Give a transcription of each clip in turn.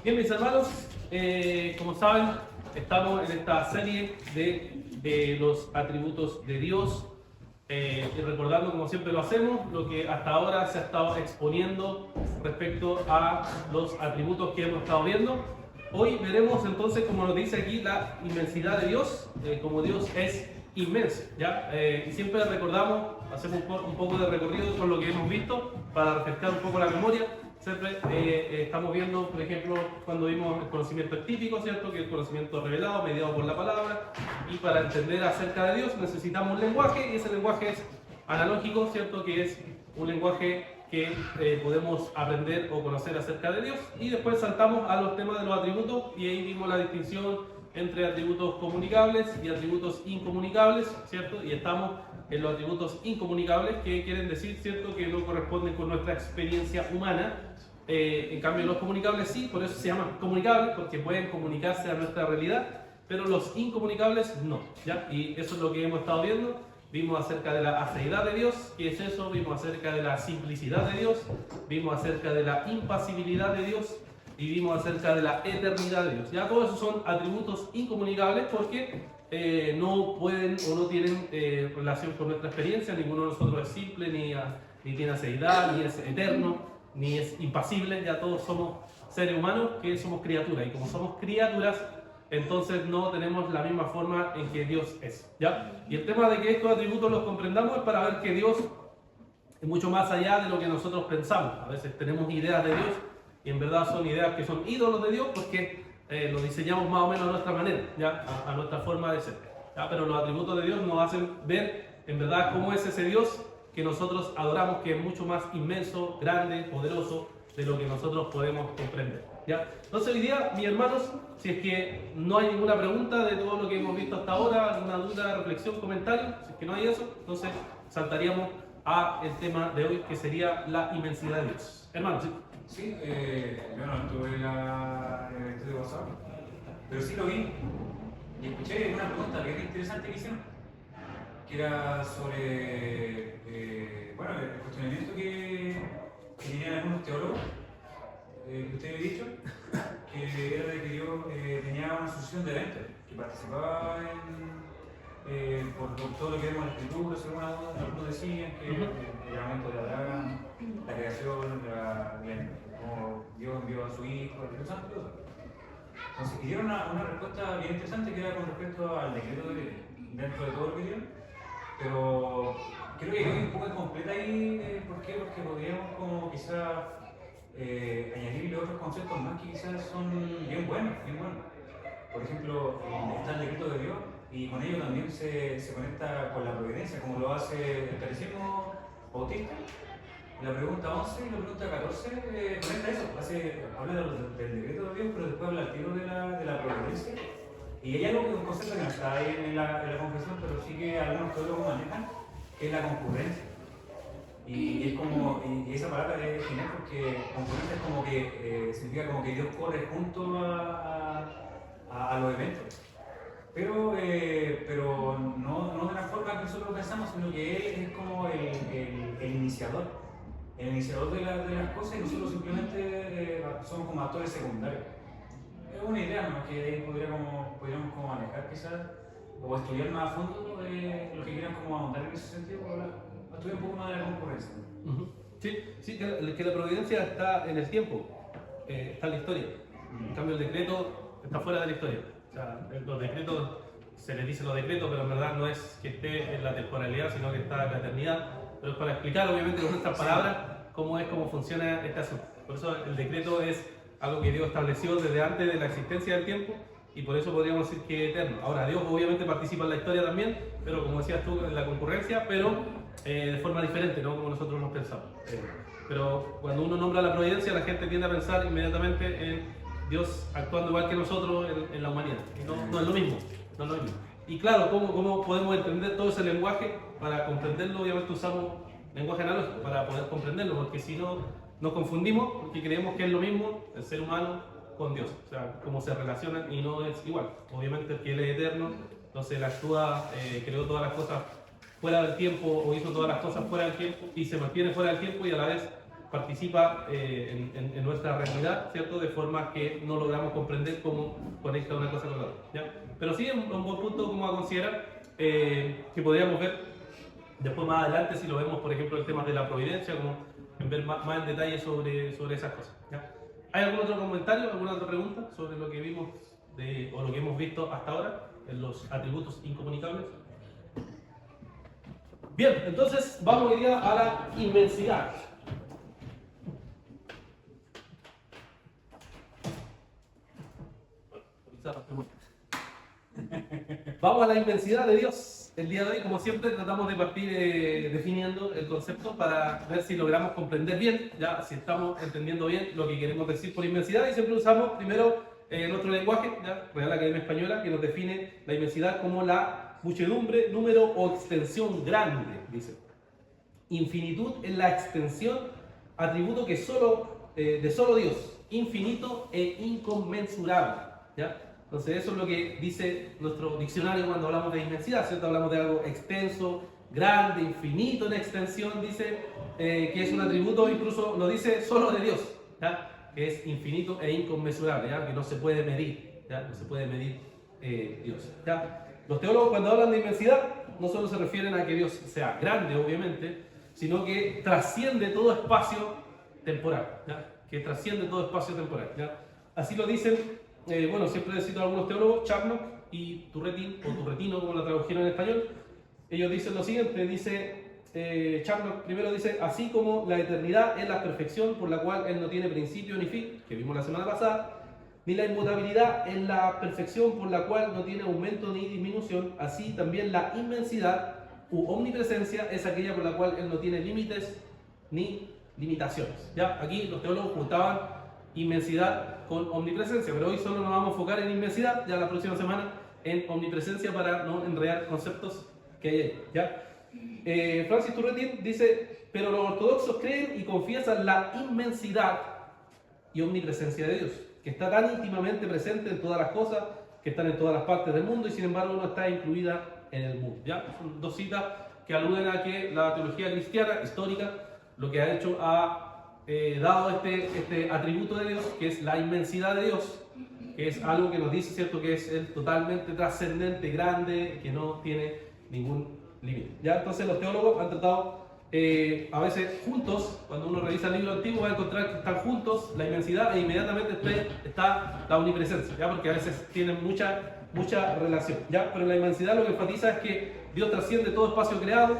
Bien, mis hermanos, como saben, estamos en esta serie de los atributos de Dios, y recordando, como siempre lo hacemos, lo que hasta ahora se ha estado exponiendo respecto a los atributos que hemos estado viendo. Hoy veremos entonces, como nos dice aquí, la inmensidad de Dios, como Dios es inmenso, ¿ya? Y siempre recordamos, hacemos un poco de recorrido con lo que hemos visto para refrescar un poco la memoria. Siempre estamos viendo, por ejemplo, cuando vimos el conocimiento típico, ¿cierto? Que es el conocimiento revelado, mediado por la palabra. Y para entender acerca de Dios necesitamos un lenguaje, y ese lenguaje es analógico, ¿cierto? Que es un lenguaje que podemos aprender o conocer acerca de Dios. Y después saltamos a los temas de los atributos, y ahí vimos la distinción entre atributos comunicables y atributos incomunicables, ¿cierto? Y estamos en los atributos incomunicables, que quieren decir, ¿cierto?, que no corresponden con nuestra experiencia humana. En cambio, los comunicables sí, por eso se llaman comunicables, porque pueden comunicarse a nuestra realidad, pero los incomunicables no, ¿ya? Y eso es lo que hemos estado viendo. Vimos acerca de la aceidad de Dios, ¿qué es eso? Vimos acerca de la simplicidad de Dios, vimos acerca de la impasibilidad de Dios, y vimos acerca de la eternidad de Dios. Ya todos esos son atributos incomunicables porque no pueden o no tienen relación con nuestra experiencia. Ninguno de nosotros es simple, ni tiene aceidad, ni es eterno, ni es impasible. Ya todos somos seres humanos que somos criaturas, y como somos criaturas, entonces no tenemos la misma forma en que Dios es, ¿ya? Y el tema de que estos atributos los comprendamos es para ver que Dios es mucho más allá de lo que nosotros pensamos. A veces tenemos ideas de Dios y en verdad son ideas que son ídolos de Dios, porque lo diseñamos más o menos a nuestra manera, ¿ya? A nuestra forma de ser, ¿ya? Pero los atributos de Dios nos hacen ver en verdad cómo es ese Dios que nosotros adoramos, que es mucho más inmenso, grande, poderoso de lo que nosotros podemos comprender, ¿ya? Entonces hoy día, mis hermanos, si es que no hay ninguna pregunta de todo lo que hemos visto hasta ahora, alguna duda, reflexión, comentario, si es que no hay eso, entonces saltaríamos al tema de hoy, que sería la inmensidad de Dios. Hermanos, ¿sí? Sí, yo no estuve en el evento de WhatsApp, pero sí lo vi y escuché una pregunta bien interesante que hicieron, que era sobre bueno, el cuestionamiento que tenían algunos teólogos, que usted había dicho, que era de que Dios tenía una sucesión de eventos, que participaba por todo lo que vemos en la escritura. Según algunos decían que el aumento de Abraham, la creación, como Dios envió a su Hijo, el Espíritu Santo, todo. Entonces, y dieron una respuesta bien interesante, que era con respecto al decreto de Dios, dentro de todo lo que dieron, pero creo que quedó un poco incompleta ahí. ¿Por qué? Porque podríamos como quizás añadirle otros conceptos más que quizás son bien buenos, bien buenos. Por ejemplo, está el decreto de Dios, y con ello también se conecta con la providencia, como lo hace el catecismo bautista. La pregunta 11 y la pregunta 14 conecta eso, habla del decreto de Dios, pero después habla al tiro de la providencia. Y hay algo, un concepto que no está ahí en la confesión, pero sí que algunos teólogos manejan, que es la concurrencia. Y es como, y esa palabra es genial, porque concurrencia es como que significa como que Dios corre junto a los eventos. Pero no de la forma que nosotros pensamos, sino que Él es como el iniciador. El iniciador de las cosas, y nosotros simplemente somos como actores secundarios. Es una idea, ¿no?, que ahí podríamos como manejar quizás, o estudiar más a fondo lo que quieran como ahondar en ese sentido, para estudiar un poco más de la concurrencia. Sí, que la providencia está en el tiempo, está en la historia. En cambio, el decreto está fuera de la historia. O sea, los decretos, se les dice los decretos, pero en verdad no es que esté en la temporalidad, sino que está en la eternidad. Pero es para explicar, obviamente, con nuestras palabras, cómo funciona este asunto. Por eso el decreto es algo que Dios estableció desde antes de la existencia del tiempo, y por eso podríamos decir que es eterno. Ahora, Dios obviamente participa en la historia también, pero como decías tú, en la concurrencia, pero de forma diferente, no como nosotros nos pensamos. Pero cuando uno nombra la providencia, la gente tiende a pensar inmediatamente en Dios actuando igual que nosotros en la humanidad. Y no es lo mismo, no es lo mismo. Y claro, ¿cómo podemos entender todo ese lenguaje? Para comprenderlo, obviamente usamos lenguaje analógico para poder comprenderlo, porque si no nos confundimos, porque creemos que es lo mismo el ser humano con Dios, o sea, cómo se relacionan, y no es igual. Obviamente, que Él es eterno, entonces Él actúa, creó todas las cosas fuera del tiempo, o hizo todas las cosas fuera del tiempo, y se mantiene fuera del tiempo, y a la vez participa en nuestra realidad, ¿cierto? De forma que no logramos comprender cómo conecta una cosa con la otra, ¿ya? Pero sí es un buen punto como a considerar, que podríamos ver después más adelante si lo vemos, por ejemplo, el tema de la providencia, como en ver más en detalle sobre esas cosas, ¿ya? ¿Hay algún otro comentario, alguna otra pregunta sobre lo que vimos o lo que hemos visto hasta ahora en los atributos incomunicables? Bien, entonces vamos hoy día a la inmensidad. Vamos a la inmensidad de Dios. El día de hoy, como siempre, tratamos de partir definiendo el concepto para ver si logramos comprender bien, ya si estamos entendiendo bien lo que queremos decir por inmensidad, y siempre usamos primero nuestro lenguaje, ¿ya? Real Academia Española, que nos define la inmensidad como la muchedumbre, número o extensión grande, dice. Infinitud es la extensión, atributo que de solo Dios, infinito e inconmensurable, ¿ya? Entonces eso es lo que dice nuestro diccionario cuando hablamos de inmensidad, ¿cierto? Hablamos de algo extenso, grande, infinito en extensión, dice que es un atributo, incluso lo dice solo de Dios, ¿ya? Que es infinito e inconmensurable, ¿ya? Que no se puede medir, ¿ya? No se puede medir Dios, ¿ya? Los teólogos cuando hablan de inmensidad no solo se refieren a que Dios sea grande, obviamente, sino que trasciende todo espacio temporal, ¿ya? Que trasciende todo espacio temporal, ¿ya? Así lo dicen. Bueno, siempre cito a algunos teólogos, Charnock y Turretin, o Turretino, como la tradujeron en español. Ellos dicen lo siguiente, dice Charnock, primero dice, así como la eternidad es la perfección por la cual Él no tiene principio ni fin, que vimos la semana pasada, ni la inmutabilidad es la perfección por la cual no tiene aumento ni disminución, así también la inmensidad u omnipresencia es aquella por la cual Él no tiene límites ni limitaciones. ¿Ya? Aquí los teólogos juntaban inmensidad con omnipresencia, pero hoy solo nos vamos a enfocar en inmensidad, ya la próxima semana en omnipresencia para no enredar conceptos que hay ahí, ¿ya? Francis Turretin dice, pero los ortodoxos creen y confiesan la inmensidad y omnipresencia de Dios, que está tan íntimamente presente en todas las cosas, que están en todas las partes del mundo y sin embargo no está incluida en el mundo, ¿ya? Son dos citas que aluden a que la teología cristiana histórica lo que ha hecho dado este atributo de Dios, que es la inmensidad de Dios, que es algo que nos dice, ¿cierto?, que es el totalmente trascendente, grande, que no tiene ningún límite. ¿Ya? Entonces los teólogos han tratado, a veces juntos, cuando uno revisa el libro antiguo va a encontrar que están juntos la inmensidad e inmediatamente está la omnipresencia, ¿ya? Porque a veces tienen mucha relación, ¿ya? Pero la inmensidad lo que enfatiza es que Dios trasciende todo espacio creado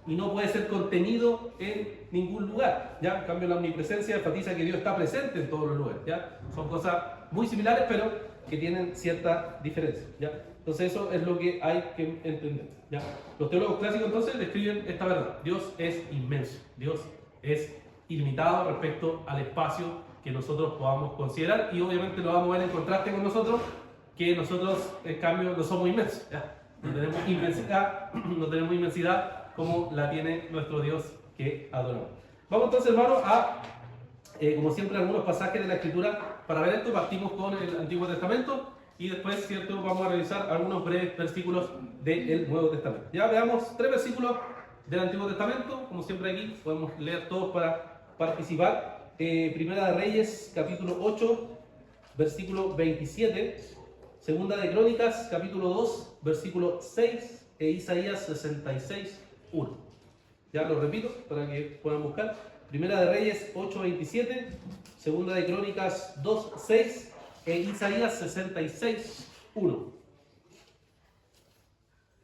y no puede ser contenido en ningún lugar, ¿ya? En cambio, la omnipresencia enfatiza que Dios está presente en todos los lugares, ¿ya? Son cosas muy similares, pero que tienen cierta diferencia, ¿ya? Entonces eso es lo que hay que entender, ¿ya? Los teólogos clásicos entonces describen esta verdad. Dios es inmenso, Dios es ilimitado respecto al espacio que nosotros podamos considerar y obviamente lo vamos a ver en contraste con nosotros, que nosotros en cambio no somos inmensos, ¿ya? No tenemos inmensidad como la tiene nuestro Dios que adoramos. Vamos entonces, hermanos, como siempre, algunos pasajes de la Escritura para ver esto. Partimos con el Antiguo Testamento y después, ¿cierto?, vamos a revisar algunos breves versículos del Nuevo Testamento. Ya veamos 3 versículos del Antiguo Testamento, como siempre aquí, podemos leer todos para participar. Primera de Reyes, capítulo 8, versículo 27, Segunda de Crónicas, capítulo 2, versículo 6, e Isaías 66, 1. Ya lo repito para que puedan buscar. Primera de Reyes 8:27, Segunda de Crónicas 2:6 e Isaías 66:1.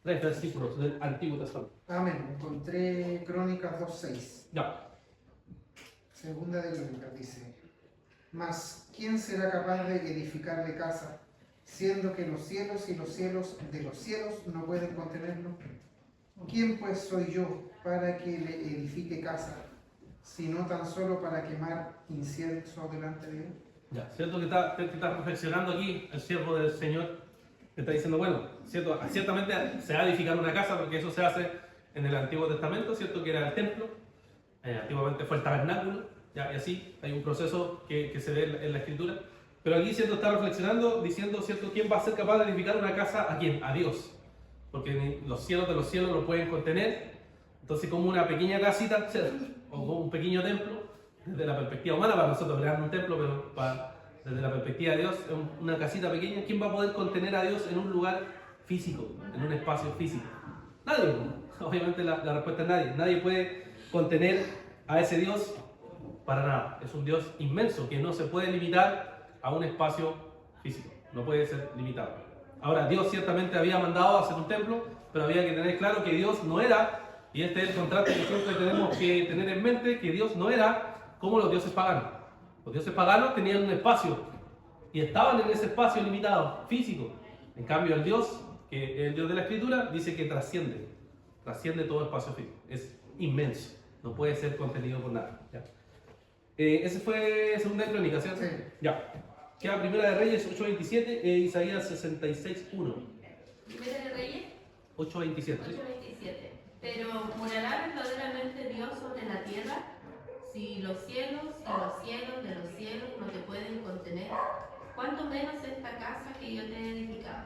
3 versículos del Antiguo Testamento. Amén. Encontré Crónicas 2:6. Ya. Segunda de Crónicas dice: Mas ¿quién será capaz de edificarle casa, siendo que los cielos y los cielos de los cielos no pueden contenerlo? ¿Quién pues soy yo para que le edifique casa, sino tan solo para quemar incienso delante de él? Ya, cierto que está reflexionando aquí el siervo del Señor, que está diciendo, bueno, cierto, ciertamente se va a edificar una casa porque eso se hace en el Antiguo Testamento, cierto que era el templo, antiguamente fue el tabernáculo, ya, y así hay un proceso que se ve en la Escritura, pero aquí cierto está reflexionando, diciendo, cierto, ¿quién va a ser capaz de edificar una casa a quién? A Dios. Porque ni los cielos de los cielos lo pueden contener, entonces como una pequeña casita, o como un pequeño templo, desde la perspectiva humana, para nosotros crear un templo, pero desde la perspectiva de Dios, es una casita pequeña. ¿Quién va a poder contener a Dios en un lugar físico, en un espacio físico? Nadie. Obviamente la respuesta es nadie. Nadie puede contener a ese Dios para nada. Es un Dios inmenso que no se puede limitar a un espacio físico. No puede ser limitado. Ahora, Dios ciertamente había mandado a hacer un templo, pero había que tener claro que Dios no era, y este es el contraste que siempre tenemos que tener en mente, que Dios no era como los dioses paganos. Los dioses paganos tenían un espacio y estaban en ese espacio limitado, físico. En cambio, el Dios, que es el Dios de la Escritura, dice que trasciende todo espacio físico. Es inmenso, no puede ser contenido por nada. ¿Ya? Ese fue Segunda de Crónicas, ¿cierto? Sí. Ya. Queda Primera de Reyes 8.27 e Isaías 66.1. Primera de Reyes 8.27. 8:27. Pero morará verdaderamente Dios sobre la tierra si los cielos de los cielos no te pueden contener, cuánto menos esta casa que yo te he edificado.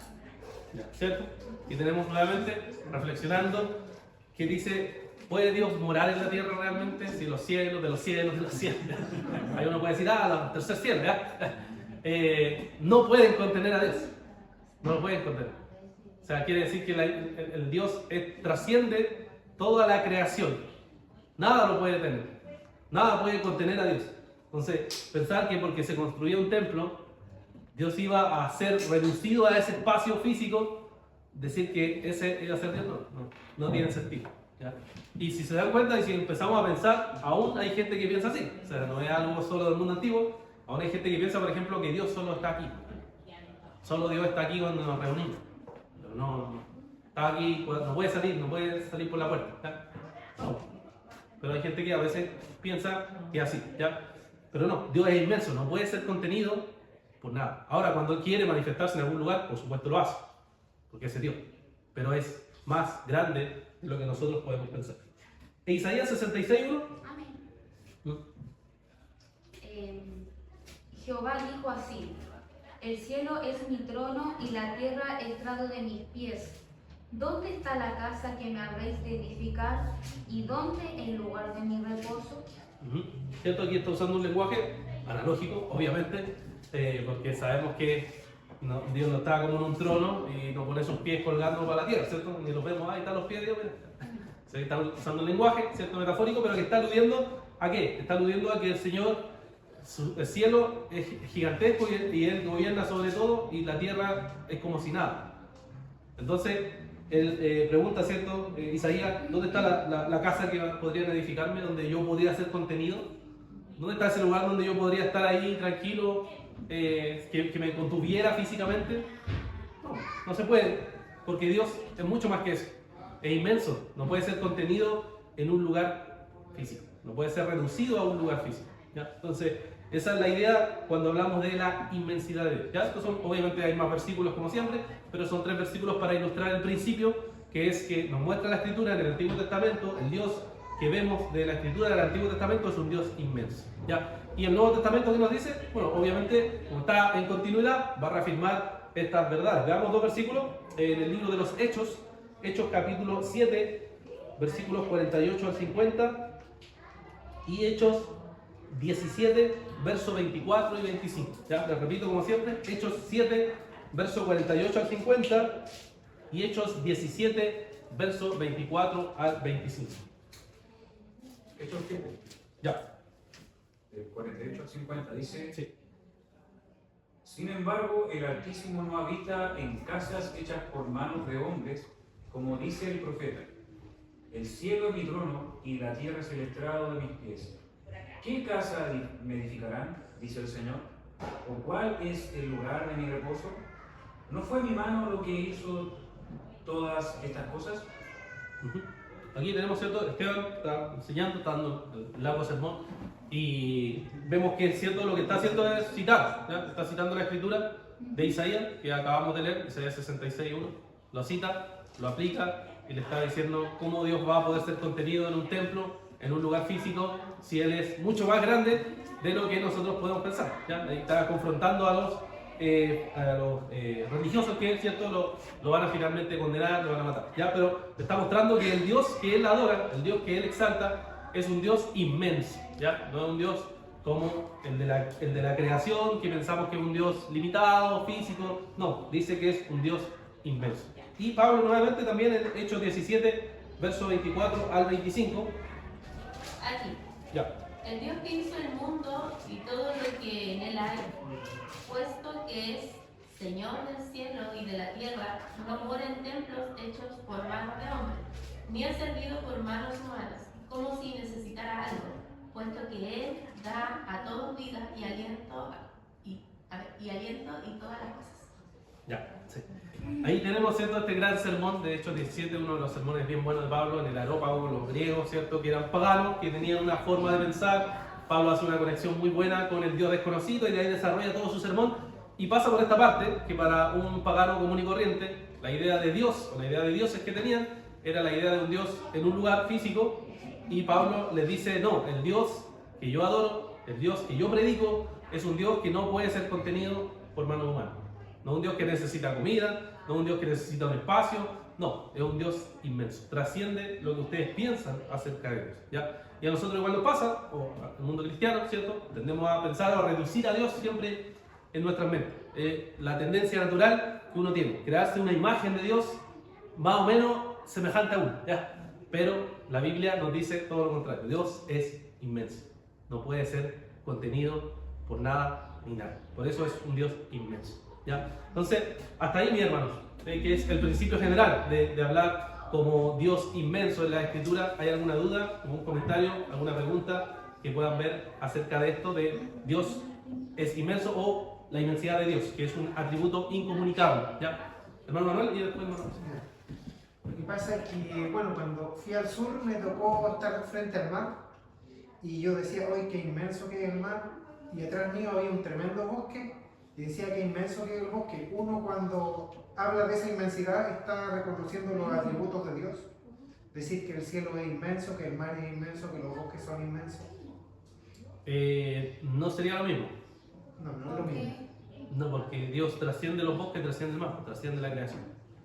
Ya, ¿cierto? Y tenemos nuevamente reflexionando que dice, ¿puede Dios morar en la tierra realmente si los cielos de los cielos de los cielos? Ahí uno puede decir, el tercer cielo, ¿ya? No pueden contener a Dios. No lo pueden contener. O sea, quiere decir que el Dios trasciende toda la creación. Nada lo puede detener. Nada puede contener a Dios. Entonces, pensar que porque se construía un templo, Dios iba a ser reducido a ese espacio físico, decir que ese iba a ser Dios, no tiene sentido. ¿Ya? Y si se dan cuenta y si empezamos a pensar, aún hay gente que piensa así. O sea, no es algo solo del mundo antiguo. Aún hay gente que piensa, por ejemplo, que Dios solo está aquí. Solo Dios está aquí cuando nos reunimos. Pero no está aquí, no puede salir por la puerta. ¿Ya? No. Pero hay gente que a veces piensa que es así. ¿Ya? Pero no, Dios es inmenso, no puede ser contenido por nada. Ahora, cuando Él quiere manifestarse en algún lugar, por supuesto lo hace, porque ese es Dios. Pero es más grande de lo que nosotros podemos pensar. En Isaías 66.1. Amén. Jehová dijo así: el cielo es mi trono y la tierra estrado de mis pies. ¿Dónde está la casa que me habréis de edificar y dónde el lugar de mi reposo? ¿Cierto? Aquí está usando un lenguaje analógico, obviamente, porque sabemos que Dios no está como en un trono y no pone sus pies colgando para la tierra, ¿cierto? Ni los vemos, ahí están los pies de Dios. Se está usando un lenguaje, ¿cierto? Metafórico, pero que está aludiendo ¿a qué? Está aludiendo a que el Señor, el cielo es gigantesco y Él gobierna sobre todo y la tierra es como si nada. Entonces, él pregunta, ¿cierto? Isaías, ¿dónde está la casa que podrían edificarme, donde yo podría ser contenido? ¿Dónde está ese lugar donde yo podría estar ahí tranquilo, que me contuviera físicamente? No se puede, porque Dios es mucho más que eso. Es inmenso, no puede ser contenido en un lugar físico, no puede ser reducido a un lugar físico. ¿Ya? Entonces, esa es la idea cuando hablamos de la inmensidad de Dios. ¿Ya? Estos son, obviamente hay más versículos como siempre, pero son 3 versículos para ilustrar el principio, que es que nos muestra la Escritura en el Antiguo Testamento. El Dios que vemos de la Escritura del Antiguo Testamento es un Dios inmenso. ¿Ya? Y el Nuevo Testamento, ¿qué nos dice? Bueno, obviamente, como está en continuidad, va a reafirmar estas verdades. Veamos 2 versículos en el libro de los Hechos, Hechos capítulo 7, versículos 48 al 50, y Hechos 17, versos 24 y 25. Ya, les repito como siempre, Hechos 7, versos 48 al 50 y Hechos 17, versos 24 al 25. Hechos 7, Ya. del 48 al 50, dice: Sí. Sin embargo, el Altísimo no habita en casas hechas por manos de hombres, como dice el profeta. El cielo es mi trono y la tierra es el estrado de mis pies. ¿Qué casa me edificarán? Dice el Señor. ¿O cuál es el lugar de mi reposo? ¿No fue mi mano lo que hizo todas estas cosas? Aquí tenemos, ¿cierto? Esteban está enseñando, está dando el largo sermón, y vemos que, ¿cierto?, lo que está haciendo es citar, ¿ya? Está citando la Escritura de Isaías, que acabamos de leer, Isaías 66.1, lo cita, lo aplica y le está diciendo cómo Dios va a poder ser contenido en un templo, en un lugar físico, si Él es mucho más grande de lo que nosotros podemos pensar. ¿Ya? Ahí está confrontando a los religiosos que, ¿cierto?, lo van a finalmente condenar, lo van a matar. ¿Ya? Pero está mostrando que el Dios que Él adora, el Dios que Él exalta, es un Dios inmenso, ¿ya? No es un Dios como el de la creación, que pensamos que es un Dios limitado, físico. No, dice que es un Dios inmenso. Y Pablo nuevamente también en Hechos 17, versos 24 al 25. Aquí. Ya. El Dios que hizo el mundo y todo lo que en él hay, puesto que es Señor del cielo y de la tierra, no mora en templos hechos por manos de hombres, ni es servido por manos humanas, como si necesitara algo, puesto que Él da a todos vida y aliento y todas las cosas. Ya, sí. Ahí tenemos, ¿cierto?, este gran sermón de Hechos 17, uno de los sermones bien buenos de Pablo, en el Areópago, los griegos, ¿cierto?, que eran paganos, que tenían una forma de pensar. Pablo hace una conexión muy buena con el Dios desconocido y de ahí desarrolla todo su sermón y pasa por esta parte, que para un pagano común y corriente, la idea de Dios, o la idea de dioses que tenían, era la idea de un Dios en un lugar físico, y Pablo les dice, no, el Dios que yo adoro, el Dios que yo predico, es un Dios que no puede ser contenido por manos humanas. No un Dios que necesita comida, no un Dios que necesita un espacio, no, es un Dios inmenso. Trasciende lo que ustedes piensan acerca de Dios, ¿ya? Y a nosotros igual nos pasa, o al mundo cristiano, ¿cierto? Tendemos a pensar o a reducir a Dios siempre en nuestras mentes. La tendencia natural que uno tiene, crearse una imagen de Dios más o menos semejante a uno, ¿ya? Pero la Biblia nos dice todo lo contrario. Dios es inmenso, no puede ser contenido por nada ni nada. Por eso es un Dios inmenso, ¿ya? Entonces, hasta ahí, mis hermanos, que es el principio general de hablar como Dios inmenso en la Escritura. ¿Hay alguna duda, algún comentario, alguna pregunta que puedan ver acerca de esto de Dios es inmenso o la inmensidad de Dios, que es un atributo incomunicable? ¿Ya? Hermano Manuel y después hermano. Lo que pasa es que, bueno, cuando fui al sur me tocó estar frente al mar y yo decía, hoy qué inmenso que es el mar, y detrás mío había un tremendo bosque y decía qué inmenso que es el bosque. Uno cuando habla de esa inmensidad está reconociendo los atributos de Dios. Decir que el cielo es inmenso, que el mar es inmenso, que los bosques son inmensos. No sería lo mismo. No, no es lo mismo. No, porque Dios trasciende los bosques, trasciende el mar, trasciende la creación.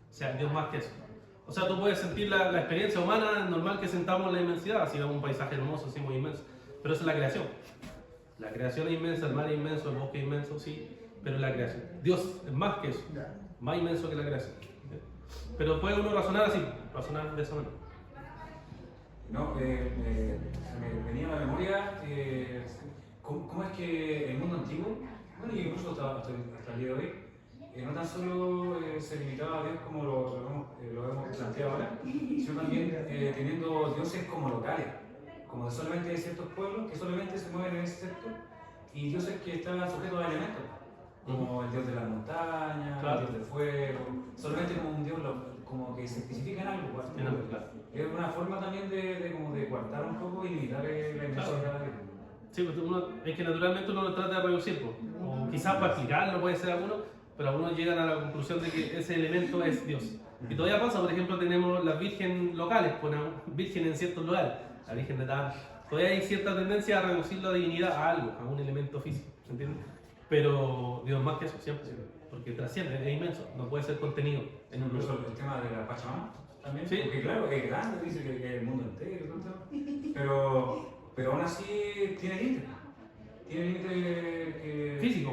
O sea, Dios más que eso. O sea, tú puedes sentir la experiencia humana normal que sentamos en la inmensidad, así vemos un paisaje hermoso, así muy inmenso. Pero esa es la creación. La creación es inmensa, el mar es inmenso, el bosque es inmenso, sí, pero es la creación. Dios es más que eso, más inmenso que la creación. Pero puede uno razonar así, razonar de esa manera. No, se me venía a la memoria cómo es que el mundo antiguo, bueno, y incluso hasta el día de hoy, no tan solo se limitaba a Dios como lo hemos planteado ahora, sino también teniendo dioses como locales, como solamente de ciertos pueblos que solamente se mueven en ese sector, y dioses que estaban sujetos a elementos, como el dios de la montaña, claro, el dios del fuego, solamente como un dios como que se especifica en algo. Claro. Es una forma también de coartar un poco y limitar la inmensidad de Dios. Sí, pues es que naturalmente uno lo trata de reducir, pues. O quizás para explicarlo puede ser alguno, pero algunos llegan a la conclusión de que ese elemento es Dios. Y todavía pasa, por ejemplo, tenemos las virgen locales, pues virgen en ciertos lugares, la virgen de tal. Todavía hay cierta tendencia a reducir la divinidad a algo, a un elemento físico, ¿entiendes? Pero Dios más que eso, siempre, porque trasciende, es inmenso, no puede ser contenido en un lugar. Incluso el tema de la Pachamama también, sí, porque claro, es grande, dice que es el mundo entero, pero aún así tiene límite. Tiene límite físico.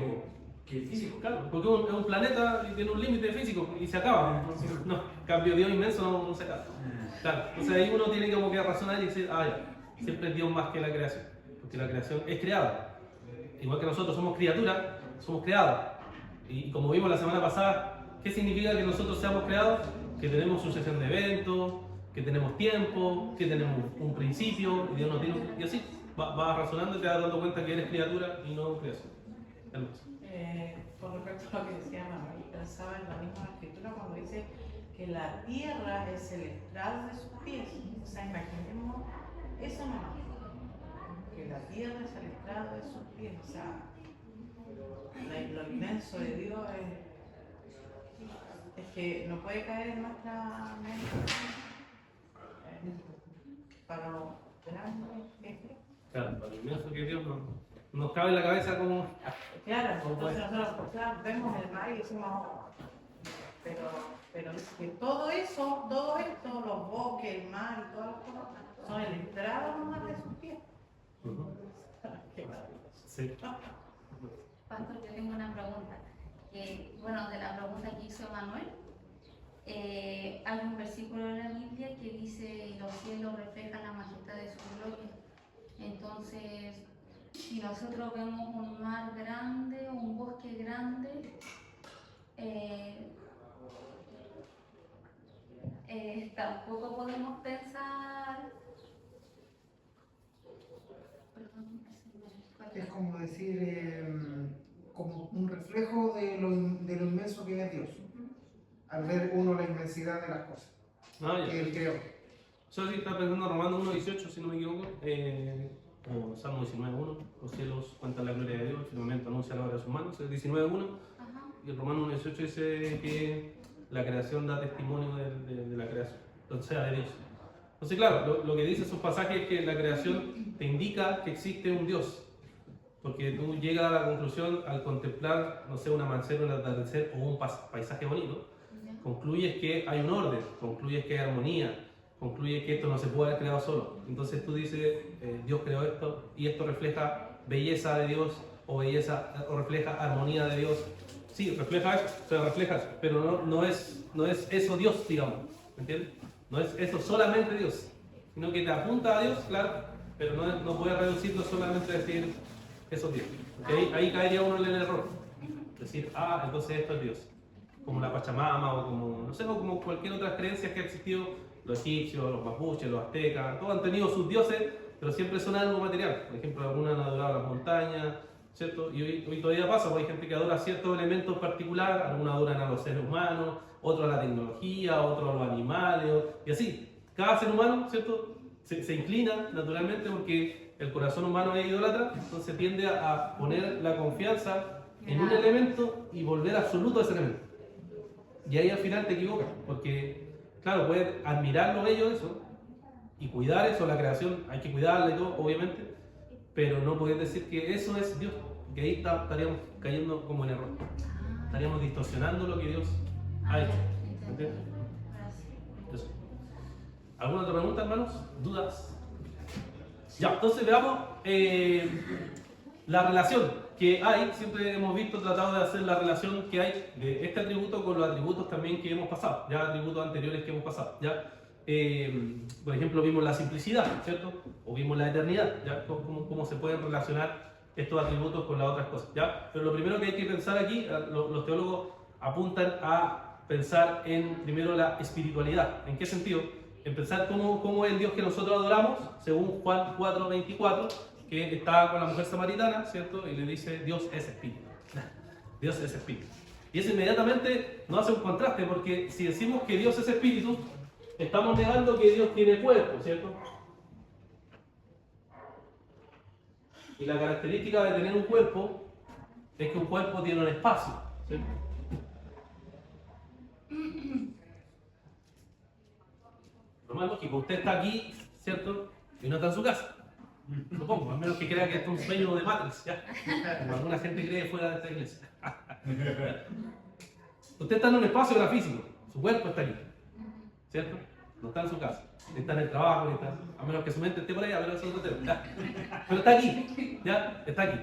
Físico. Claro, porque es un planeta y tiene un límite físico y se acaba. No, en cambio Dios inmenso no se acaba. Claro, entonces ahí uno tiene como que razonar y decir, ya, siempre es Dios más que la creación, porque la creación es creada. Igual que nosotros somos criaturas, somos creados. Y como vimos la semana pasada, ¿qué significa que nosotros seamos creados? Que tenemos sucesión de eventos, que tenemos tiempo, que tenemos un principio, y Dios no tiene, y así vas razonando y te vas dando cuenta que eres criatura y no creación. Con respecto a lo que decía Manuel, pensaba en la misma escritura cuando dice que la tierra es el estrado de sus pies. O sea, imaginemos eso nomás, que la tierra es el estrado de sus pies. O sea, lo inmenso de Dios es que no puede caer en nuestra mente para lo grande que es. Claro, para lo inmenso que Dios nos cabe en la cabeza como... Claro, entonces nosotros vemos el mar y decimos, pero que todo esto lo los bosques, el mar y todas las cosas son el estrado nomás de sus pies. Qué maravilloso. Sí. Pastor, yo tengo una pregunta. Bueno, de la pregunta que hizo Manuel, hay un versículo en la Biblia que dice: los cielos reflejan la majestad de su gloria. Entonces, si nosotros vemos un mar grande, un bosque grande, tampoco podemos pensar. Perdón, Es como decir, como un reflejo de lo inmenso que es Dios, al ver uno la inmensidad de las cosas Ah, que ya. Él creó. Yo sí estaba pensando en Romanos 1.18, si no me equivoco, o Salmo 19.1, los cielos cuentan la gloria de Dios, el firmamento anuncia la obra de sus manos, es 19.1, Ajá. y el Romanos 1.18 dice que la creación da testimonio de la creación, o sea, de Dios. Entonces, claro, lo que dice esos pasajes es que la creación te indica que existe un Dios, porque tú llegas a la conclusión al contemplar, no sé, un amanecer, un atardecer o un paisaje bonito, concluyes que hay un orden, concluyes que hay armonía, concluyes que esto no se puede haber creado solo. Entonces tú dices, Dios creó esto y esto refleja belleza de Dios o refleja armonía de Dios. Sí, refleja eso, pero no es eso Dios, digamos, ¿me entiendes? No es eso solamente Dios, sino que te apunta a Dios, claro, pero no puedes reducirlo solamente a decir eso es Dios. ¿Okay? Ahí caería uno en el error, decir, entonces esto es Dios. Como la Pachamama o como, no sé, o como cualquier otra creencia que ha existido, los egipcios, los mapuches, los aztecas, todos han tenido sus dioses, pero siempre son algo material. Por ejemplo, algunos han adorado las montañas, ¿cierto? Y hoy todavía pasa, porque hay gente que adora ciertos elementos particulares, algunos adoran a los seres humanos, otros a la tecnología, otros a los animales, y así. Cada ser humano, ¿cierto? Se inclina naturalmente porque el corazón humano es idólatra, entonces tiende a poner la confianza en un elemento y volver absoluto a ese elemento. Y ahí al final te equivocas, porque, claro, puedes admirar lo bello de eso y cuidar eso, la creación, hay que cuidarla y todo, obviamente, pero no puedes decir que eso es Dios, porque ahí estaríamos cayendo como en error, estaríamos distorsionando lo que Dios ha hecho. ¿Entiendes? Eso. ¿Alguna otra pregunta, hermanos? ¿Dudas? Ya, entonces veamos la relación que hay. Siempre hemos tratado de hacer la relación que hay de este atributo con los atributos también que hemos pasado, ya atributos anteriores que hemos pasado. ¿Ya? Por ejemplo, vimos la simplicidad, ¿cierto? O vimos la eternidad, ¿ya? Cómo se pueden relacionar estos atributos con las otras cosas, ¿ya? Pero lo primero que hay que pensar aquí, los teólogos apuntan a pensar en, primero, la espiritualidad. ¿En qué sentido? En pensar cómo es el Dios que nosotros adoramos, según Juan 4:24, que está con la mujer samaritana, ¿cierto? Y le dice, Dios es espíritu. Dios es espíritu. Y eso inmediatamente nos hace un contraste, porque si decimos que Dios es espíritu, estamos negando que Dios tiene cuerpo, ¿cierto? Y la característica de tener un cuerpo es que un cuerpo tiene un espacio, ¿cierto? Lo más lógico, usted está aquí, ¿cierto? Y no está en su casa. Supongo, al menos que crea que esto es un sueño de Matrix, ¿ya? Como alguna gente cree fuera de esta iglesia. Usted está en un espacio grafísico, su cuerpo está aquí, ¿cierto? No está en su casa, está en el trabajo, a menos que su mente esté por allá, pero eso es otro tema, ¿ya? Pero está aquí, ¿ya? Está aquí.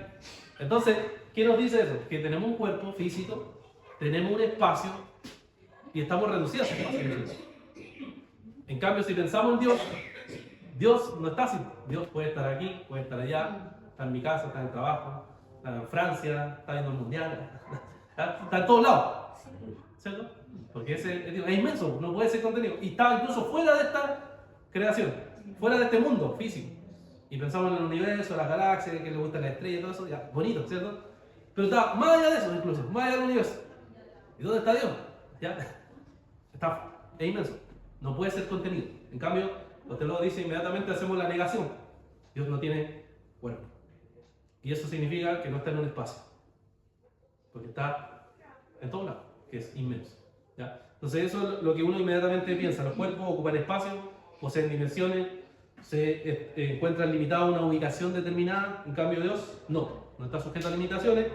Entonces, ¿qué nos dice eso? Que tenemos un cuerpo físico, tenemos un espacio y estamos reducidos a ese espacio. En cambio, si pensamos en Dios, Dios no está así. Dios puede estar aquí, puede estar allá, está en mi casa, está en el trabajo, está en Francia, está viendo el mundial, está en todos lados, ¿cierto? Porque es inmenso, no puede ser contenido. Y está incluso fuera de esta creación, fuera de este mundo físico. Y pensamos en el universo, las galaxias, que le gustan las estrellas y todo eso, ya, bonito, ¿cierto? Pero está más allá de eso, incluso, más allá del universo. ¿Y dónde está Dios? ¿Ya? Es inmenso, no puede ser contenido. En cambio, los teólogos dicen inmediatamente hacemos la negación. Dios no tiene cuerpo. Y eso significa que no está en un espacio. Porque está en todos lados, que es inmenso. ¿Ya? Entonces eso es lo que uno inmediatamente piensa. Los cuerpos ocupan espacio, poseen dimensiones, se encuentran limitados a una ubicación determinada. En cambio Dios no está sujeto a limitaciones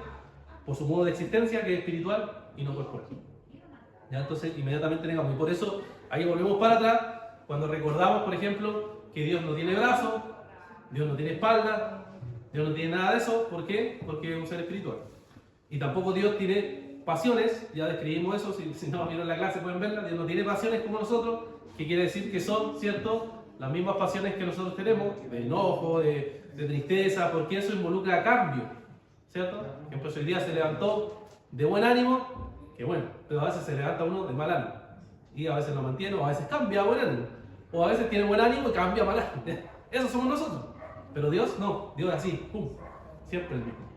por su modo de existencia, que es espiritual y no corporal. ¿Ya? Entonces inmediatamente negamos. Y por eso ahí volvemos para atrás Cuando recordamos, por ejemplo, que Dios no tiene brazos, Dios no tiene espalda, Dios no tiene nada de eso. ¿Por qué? Porque es un ser espiritual. Y tampoco Dios tiene pasiones, ya describimos eso, si no vieron la clase pueden verla. Dios no tiene pasiones como nosotros, que quiere decir que son, ¿cierto?, las mismas pasiones que nosotros tenemos, de enojo, de tristeza, porque eso involucra cambio, ¿cierto? Por ejemplo, si hoy día se levantó de buen ánimo, que bueno, pero a veces se levanta uno de mal ánimo, y a veces lo mantiene, o a veces cambia a buen ánimo, o a veces tiene buen ánimo y cambia a mal ánimo. Eso somos nosotros, pero Dios no, Dios es así, ¡pum!, siempre el mismo,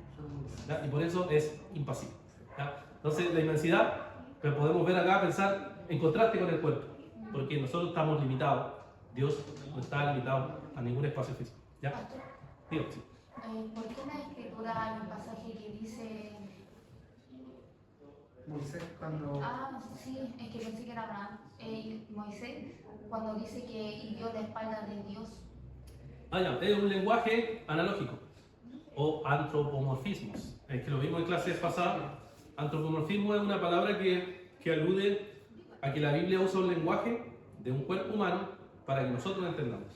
¿ya? Y por eso es impasible, ¿ya? Entonces la inmensidad, que podemos ver acá, pensar en contraste con el cuerpo, porque nosotros estamos limitados, Dios no está limitado a ningún espacio físico, ¿ya? Pastor, Digo, sí. ¿por qué en la escritura hay un pasaje que dice... Moisés cuando... sí, es que pensé que era Abraham. Moisés, cuando dice que hirió la espalda de Dios. Ya, es un lenguaje analógico o antropomorfismos. Es que lo vimos en clases pasadas. Antropomorfismo es una palabra que alude a que la Biblia usa un lenguaje de un cuerpo humano para que nosotros lo entendamos.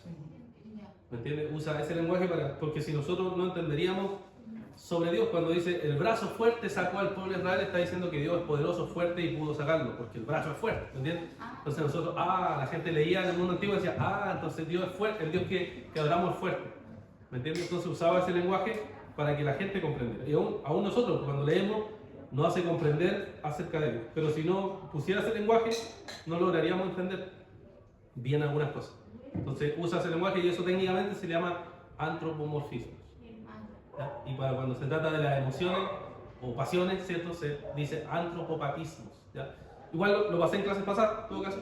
Ya. ¿Me entiendes? Usa ese lenguaje porque si nosotros no entenderíamos sobre Dios, cuando dice el brazo fuerte sacó al pueblo de Israel, está diciendo que Dios es poderoso, fuerte y pudo sacarlo, porque el brazo es fuerte, ¿me entiendes? Entonces nosotros, la gente leía en el mundo antiguo y decía, entonces Dios es fuerte, el Dios que adoramos es fuerte, ¿me entiendes? Entonces usaba ese lenguaje para que la gente comprendiera. Y aún nosotros, cuando leemos, nos hace comprender acerca de Dios. Pero si no pusiera ese lenguaje, no lograríamos entender bien algunas cosas. Entonces usa ese lenguaje y eso técnicamente se llama antropomorfismo. ¿Ya? Y para cuando se trata de las emociones o pasiones, ¿cierto?, se dice antropopatismos, ¿ya? Igual lo pasé en clases pasadas, en todo caso,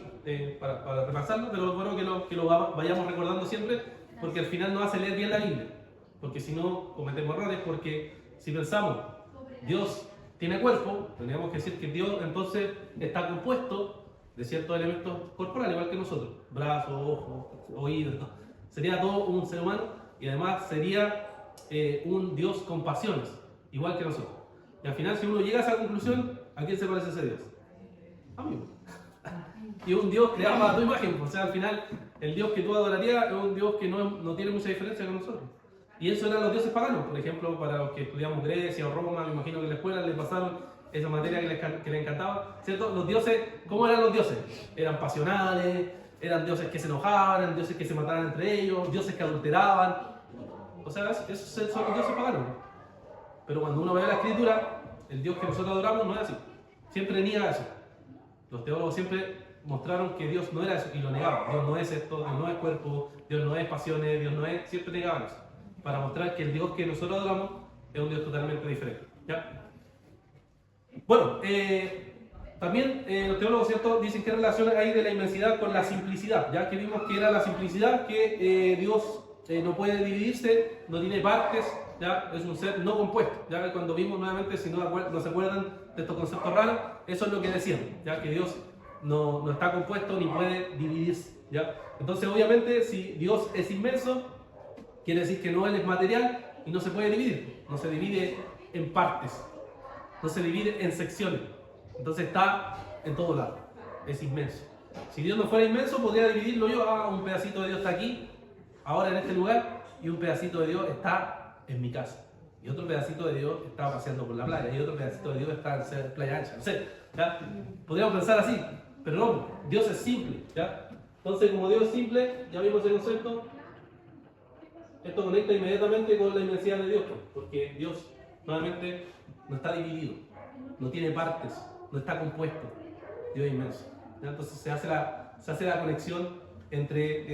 para repasarlo, pero es bueno que lo vayamos recordando siempre, porque al final nos hace leer bien la Biblia, porque si no cometemos errores, porque si pensamos Dios tiene cuerpo, tendríamos que decir que Dios entonces está compuesto de ciertos elementos corporales, igual que nosotros, brazos, ojos, oídos, ¿no? Sería todo un ser humano y además sería un Dios con pasiones, igual que nosotros. Y al final, si uno llega a esa conclusión, ¿a quién se parece ese Dios? A mí. Y un Dios creado a tu imagen, o sea, al final, el Dios que tú adorarías es un Dios que no tiene mucha diferencia con nosotros. Y eso eran los dioses paganos, por ejemplo, para los que estudiamos Grecia o Roma, me imagino que en la escuela les pasaron esa materia que les encantaba, ¿cierto? Los dioses, ¿cómo eran los dioses? Eran pasionales, eran dioses que se enojaban, eran dioses que se mataban entre ellos, dioses que adulteraban. O sea, esos son los dioses paganos. Pero cuando uno ve la escritura, el Dios que nosotros adoramos no es así. Siempre niega eso. Los teólogos siempre mostraron que Dios no era eso y lo negaban. Dios no es esto, Dios no es cuerpo, Dios no es pasiones, Dios no es... Siempre negaban eso. Para mostrar que el Dios que nosotros adoramos es un Dios totalmente diferente. ¿Ya? Bueno, también los teólogos, ¿cierto?, dicen que hay relación ahí de la inmensidad con la simplicidad, ya que vimos que era la simplicidad, que Dios no puede dividirse, no tiene partes, ya es un ser no compuesto. Ya cuando vimos nuevamente, si no se acuerdan de estos conceptos raros, eso es lo que decían, ya que Dios no está compuesto ni puede dividirse. ¿Ya? Entonces, obviamente, si Dios es inmenso, quiere decir que no Él es material y no se puede dividir, no se divide en partes, no se divide en secciones, entonces está en todo lado, es inmenso. Si Dios no fuera inmenso, podría dividirlo yo, un pedacito de Dios está aquí, ahora en este lugar, y un pedacito de Dios está en mi casa, y otro pedacito de Dios está paseando por la playa, y otro pedacito de Dios está en Playa Ancha, no sé, ¿ya? Podríamos pensar así, pero no, Dios es simple, ¿ya? Entonces, como Dios es simple, ya vimos el concepto. Esto conecta inmediatamente con la inmensidad de Dios, porque Dios nuevamente no está dividido, no tiene partes, no está compuesto. Dios es inmenso. ¿Ya? Entonces se hace la conexión entre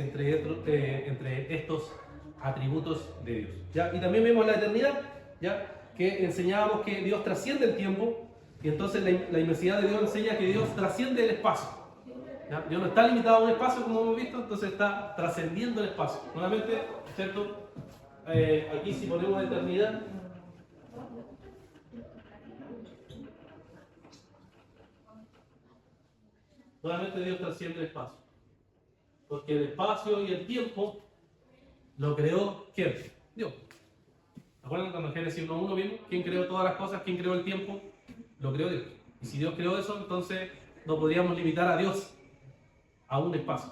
estos atributos de Dios. ¿Ya? Y también vemos la eternidad, ¿ya? Que enseñábamos que Dios trasciende el tiempo, y entonces la inmensidad de Dios enseña que Dios trasciende el espacio. ¿Ya? Dios no está limitado a un espacio, como hemos visto, entonces está trascendiendo el espacio. Nuevamente, ¿cierto? Aquí si ponemos eternidad, nuevamente Dios trasciende el espacio, porque el espacio y el tiempo lo creó ¿quién? Dios. ¿Recuerdan cuando en Génesis 1.1 vimos quién creó todas las cosas? ¿Quién creó el tiempo? Lo creó Dios. Y si Dios creó eso, entonces no podríamos limitar a Dios a un espacio.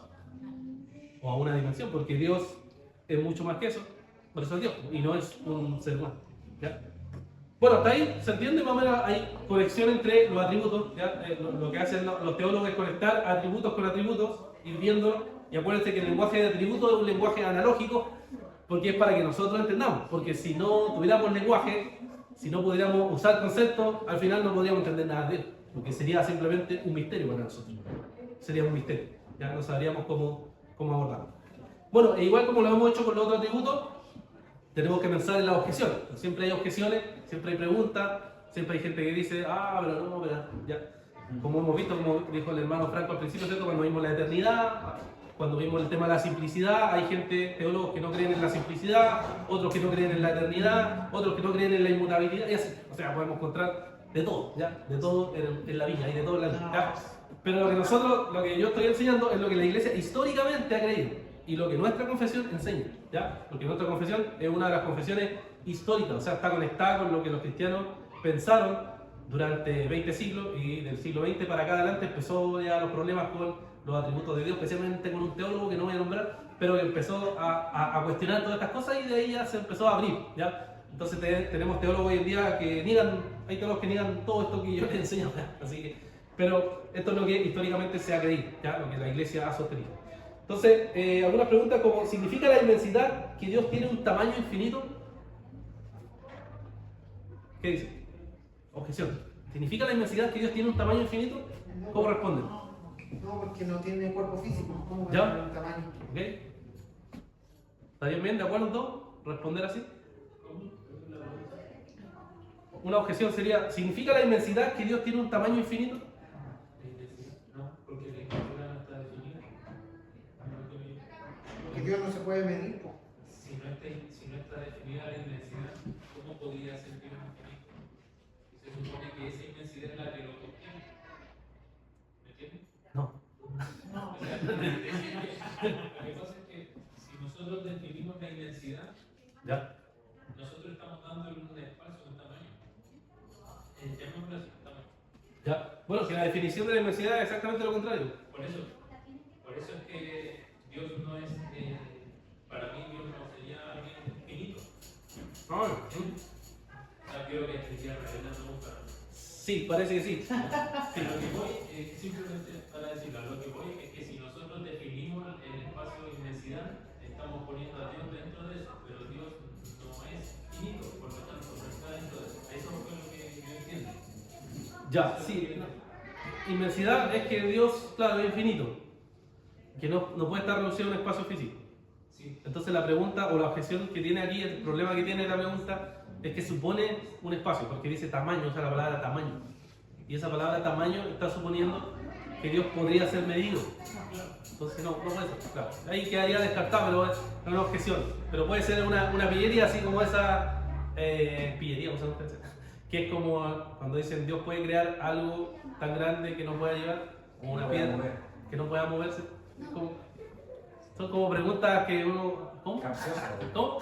o a una dimensión, porque Dios es mucho más que eso, por eso es Dios, y no es un ser humano. ¿Ya? Bueno, hasta ahí se entiende, más o menos hay conexión entre los atributos. ¿Ya? Lo que hacen los teólogos es conectar atributos con atributos, ir viéndolo, y acuérdense que el lenguaje de atributos es un lenguaje analógico, porque es para que nosotros entendamos, porque si no tuviéramos lenguaje, si no pudiéramos usar conceptos, al final no podríamos entender nada de él, porque sería simplemente un misterio para nosotros. Sería un misterio, ya no sabríamos cómo abordarlo. Bueno, e igual como lo hemos hecho con los otros atributos, tenemos que pensar en las objeciones. Siempre hay objeciones, siempre hay preguntas, siempre hay gente que dice, pero no, pero ya. Como hemos visto, como dijo el hermano Franco al principio, ¿cierto? Cuando vimos la eternidad, cuando vimos el tema de la simplicidad, hay gente, teólogos que no creen en la simplicidad, otros que no creen en la eternidad, otros que no creen en la inmutabilidad, y así. O sea, podemos encontrar de todo, ¿ya? De todo en la vida y de todo en la vida, ¿ya? Pero lo que yo estoy enseñando es lo que la iglesia históricamente ha creído y lo que nuestra confesión enseña, ¿ya? Porque nuestra confesión es una de las confesiones históricas, o sea, está conectada con lo que los cristianos pensaron durante 20 siglos, y del siglo XX para acá adelante empezó ya los problemas con los atributos de Dios, especialmente con un teólogo que no voy a nombrar, pero que empezó a cuestionar todas estas cosas, y de ahí ya se empezó a abrir, ¿ya? Entonces tenemos teólogos hoy en día que niegan, hay teólogos que niegan todo esto que yo les enseño, ¿ya? Así que, pero esto es lo que históricamente se ha creído, ¿ya? Lo que la iglesia ha sostenido. Entonces, algunas preguntas como, ¿significa la inmensidad que Dios tiene un tamaño infinito? ¿Qué dice? Objeción. ¿Significa la inmensidad que Dios tiene un tamaño infinito? ¿Cómo responden? No, porque no tiene cuerpo físico. ¿Cómo va ¿Ya? a tener un tamaño? ¿Ok? ¿Estarían bien de acuerdo? ¿Responder así? Una objeción sería, ¿significa la inmensidad que Dios tiene un tamaño infinito? No, porque la escritura no está definida. Porque Dios no se puede medir. Po. Si no está definida la inmensidad, ¿cómo podría ser Dios infinito? Se supone que esa inmensidad es la que lo contiene. ¿Me entiendes? No. No. O sea, lo que pasa es que si nosotros definimos la inmensidad, ¿Ya? nosotros estamos dándole un espacio, un tamaño. Llamémoslo así, tamaño. ¿Ya? Bueno, que la definición de la inmensidad es exactamente lo contrario. Por eso es que Dios no es, para mí Dios no sería alguien infinito. O sea, creo que estaría revelando un para mí. Sí, parece que sí. A lo que voy, simplemente para decirlo, a lo que voy es que si nosotros definimos el espacio de inmensidad, estamos poniendo a Dios dentro de eso, pero Dios no es finito, por lo tanto no está dentro de eso. Eso fue lo que yo entiendo. Ya, sí. Inmensidad es que Dios, claro, es infinito. Que no puede estar reducido a un espacio físico. Sí. Entonces la pregunta o la objeción que tiene aquí, el problema que tiene la pregunta, es que supone un espacio, porque dice tamaño, usa la palabra tamaño. Y esa palabra tamaño está suponiendo que Dios podría ser medido. Entonces no puede ser, claro. Ahí quedaría descartado, pero es una objeción. Pero puede ser una pillería así como esa pillería, o sea, que es como cuando dicen Dios puede crear algo tan grande que no pueda llevar, o una piedra que no pueda moverse. Son como preguntas que uno... ¿Cómo? ¿Cómo?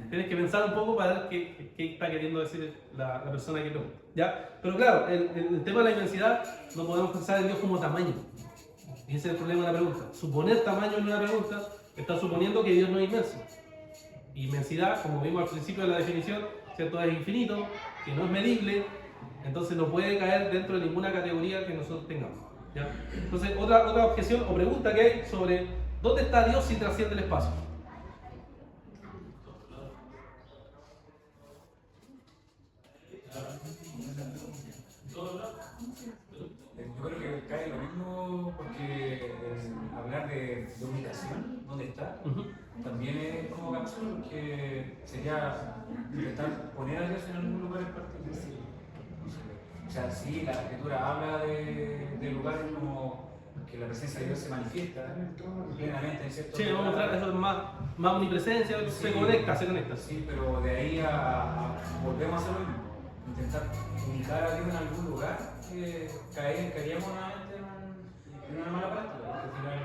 Tienes que pensar un poco para ver qué está queriendo decir la persona que pregunta, ¿ya? Pero claro, el tema de la inmensidad no podemos pensar en Dios como tamaño. Y ese es el problema de la pregunta. Suponer tamaño en una pregunta está suponiendo que Dios no es inmenso. Inmensidad, como vimos al principio de la definición, ¿cierto? Es infinito, que no es medible, entonces no puede caer dentro de ninguna categoría que nosotros tengamos, ¿ya? Entonces, otra objeción o pregunta que hay sobre ¿dónde está Dios si trasciende el espacio? Yo creo que cae lo mismo porque hablar de ubicación, ¿dónde está? También es como capsula, porque sería intentar poner a Dios en algún lugar en particular. O sea, sí, la escritura habla de lugares como que la presencia de Dios se manifiesta plenamente en ciertos Sí, vamos a mostrar eso es más omnipresencia, Sí. se conecta. Sí, pero de ahí volvemos a hacer lo mismo. Intentar ubicar a Dios en algún lugar, caeríamos nuevamente en una mala práctica, porque al final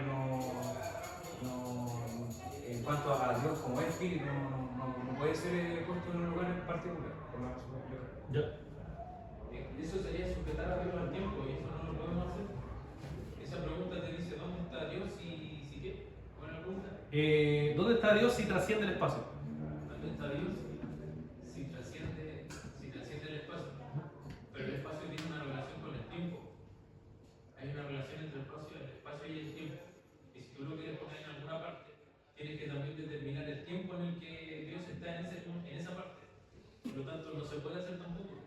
en cuanto a Dios como es espíritu, no puede ser puesto en un lugar en particular, por lo menos yo creo. Ya. Eso sería sujetar a Dios al tiempo, y eso no lo podemos hacer. Esa pregunta te dice, ¿dónde está Dios y si qué? Buena pregunta. ¿Dónde está Dios si trasciende el espacio? ¿Dónde está Dios? Si trasciende el espacio. Pero el espacio tiene una relación con el tiempo. Hay una relación entre el espacio y el tiempo. Y si tú lo quieres poner en alguna parte, tienes que también determinar el tiempo en el que Dios está en esa parte. Por lo tanto, no se puede hacer tampoco.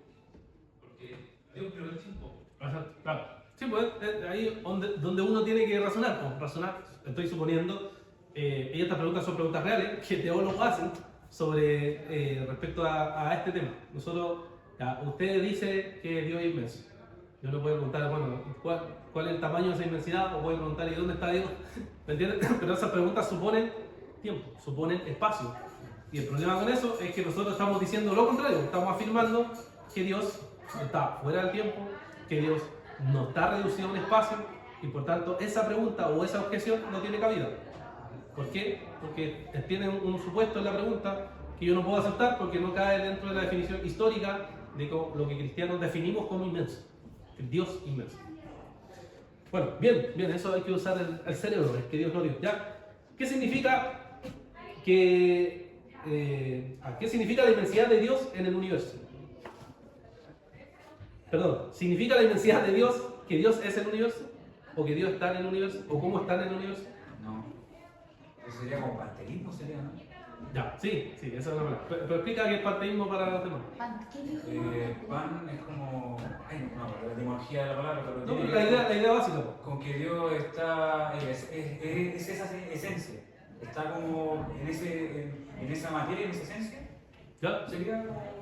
Porque Dios creó el tiempo. Ajá, claro. Sí, pues ahí donde uno tiene que razonar. Pues, razonar, estoy suponiendo, estas preguntas son preguntas reales que teólogos hacen sobre respecto a este tema. Nosotros, ya, usted dice que Dios es inmenso. Yo le puedo preguntar, bueno, ¿cuál es el tamaño de esa inmensidad? O puedo preguntar, ¿y dónde está Dios? ¿Me entiendes? Pero esas preguntas suponen tiempo, suponen espacio. Y el problema con eso es que nosotros estamos diciendo lo contrario. Estamos afirmando que Dios está fuera del tiempo, que Dios no está reducido a un espacio, y por tanto esa pregunta o esa objeción no tiene cabida. ¿Por qué? Porque tiene un supuesto en la pregunta que yo no puedo aceptar porque no cae dentro de la definición histórica de lo que cristianos definimos como inmenso, el Dios inmenso. Bueno, bien, eso hay que usar el cerebro, es que Dios no dio. ¿Ya? ¿Qué significa ¿qué significa la inmensidad de Dios en el universo? Perdón, ¿significa la inmensidad de Dios que Dios es el universo? ¿O que Dios está en el universo? ¿O cómo está en el universo? No. Eso sería como panteísmo, sería, ¿no? Ya, sí, esa es una manera. Pero explica qué es panteísmo para los demás. ¿Qué dijo? Pan es como. Ay, no, la etimología de la palabra, pero No, tiene la que ver idea básica. con que Dios está. Es esa esencia. Está como en esa materia, en esa esencia. ¿Ya? Sería como.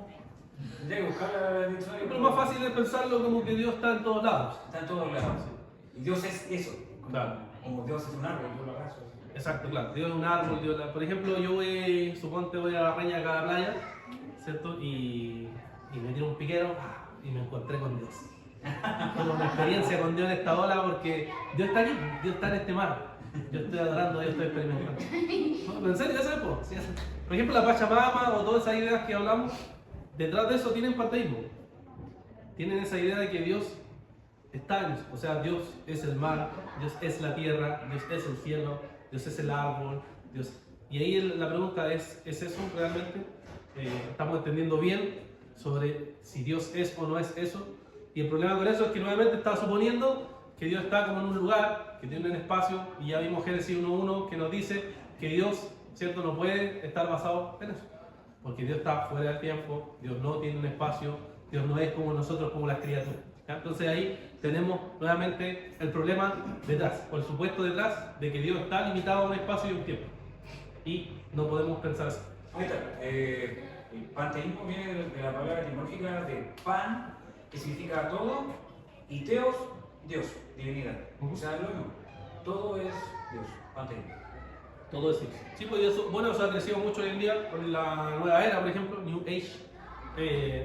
Tendría que buscar la diccionario. Pero más fácil es pensarlo como que Dios está en todos lados. Está en todos lados. Y Dios es eso. Claro. Como Dios es un árbol, yo lo abrazo. Exacto, claro. Dios es un árbol, por ejemplo, yo suponte voy a la Reña acá a la playa, ¿cierto? Y me tiro un piquero y me encontré con Dios. Tuve una experiencia con Dios en esta ola porque Dios está aquí, Dios está en este mar. Yo estoy adorando, yo estoy experimentando. No, pero en serio, eso es, po. Sí, eso. Por ejemplo, la Pachamama o todas esas ideas que hablamos, detrás de eso tienen panteísmo. Tienen esa idea de que Dios está en eso. O sea, Dios es el mar, Dios es la tierra, Dios es el cielo, Dios es el árbol, Dios. Y ahí la pregunta ¿es eso realmente? ¿Estamos entendiendo bien sobre si Dios es o no es eso? Y el problema con eso es que nuevamente está suponiendo que Dios está como en un lugar, que tiene un espacio, y ya vimos Génesis 1.1 que nos dice que Dios, ¿cierto?, no puede estar basado en eso. Porque Dios está fuera del tiempo, Dios no tiene un espacio, Dios no es como nosotros, como las criaturas. ¿Ya? Entonces ahí tenemos nuevamente el problema detrás, o el supuesto detrás de que Dios está limitado a un espacio y un tiempo. Y no podemos pensar así. Ahí está. El panteísmo viene de la palabra etimológica de pan, que significa todo, y teos, Dios, divinidad. O sea, lo mismo. Todo es Dios, panteísmo. Todo es Dios. Sí, pues eso, bueno, eso ha crecido mucho hoy en día con la nueva era, por ejemplo, New Age,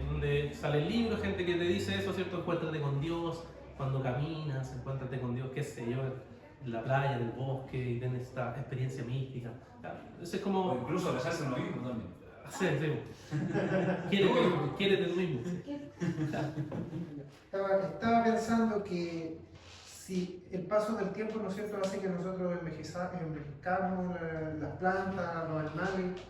donde salen libros, gente que te dice eso, ¿cierto? Encuéntrate con Dios cuando caminas, encuéntrate con Dios, qué sé yo, en la playa, en el bosque, y ten esta experiencia mística. Eso es como... O incluso abrazarse uno mismo también. Sí. Quiérete tú mismo. Estaba pensando que si el paso del tiempo, ¿no es cierto?, hace que nosotros envejezcamos las plantas, los animales.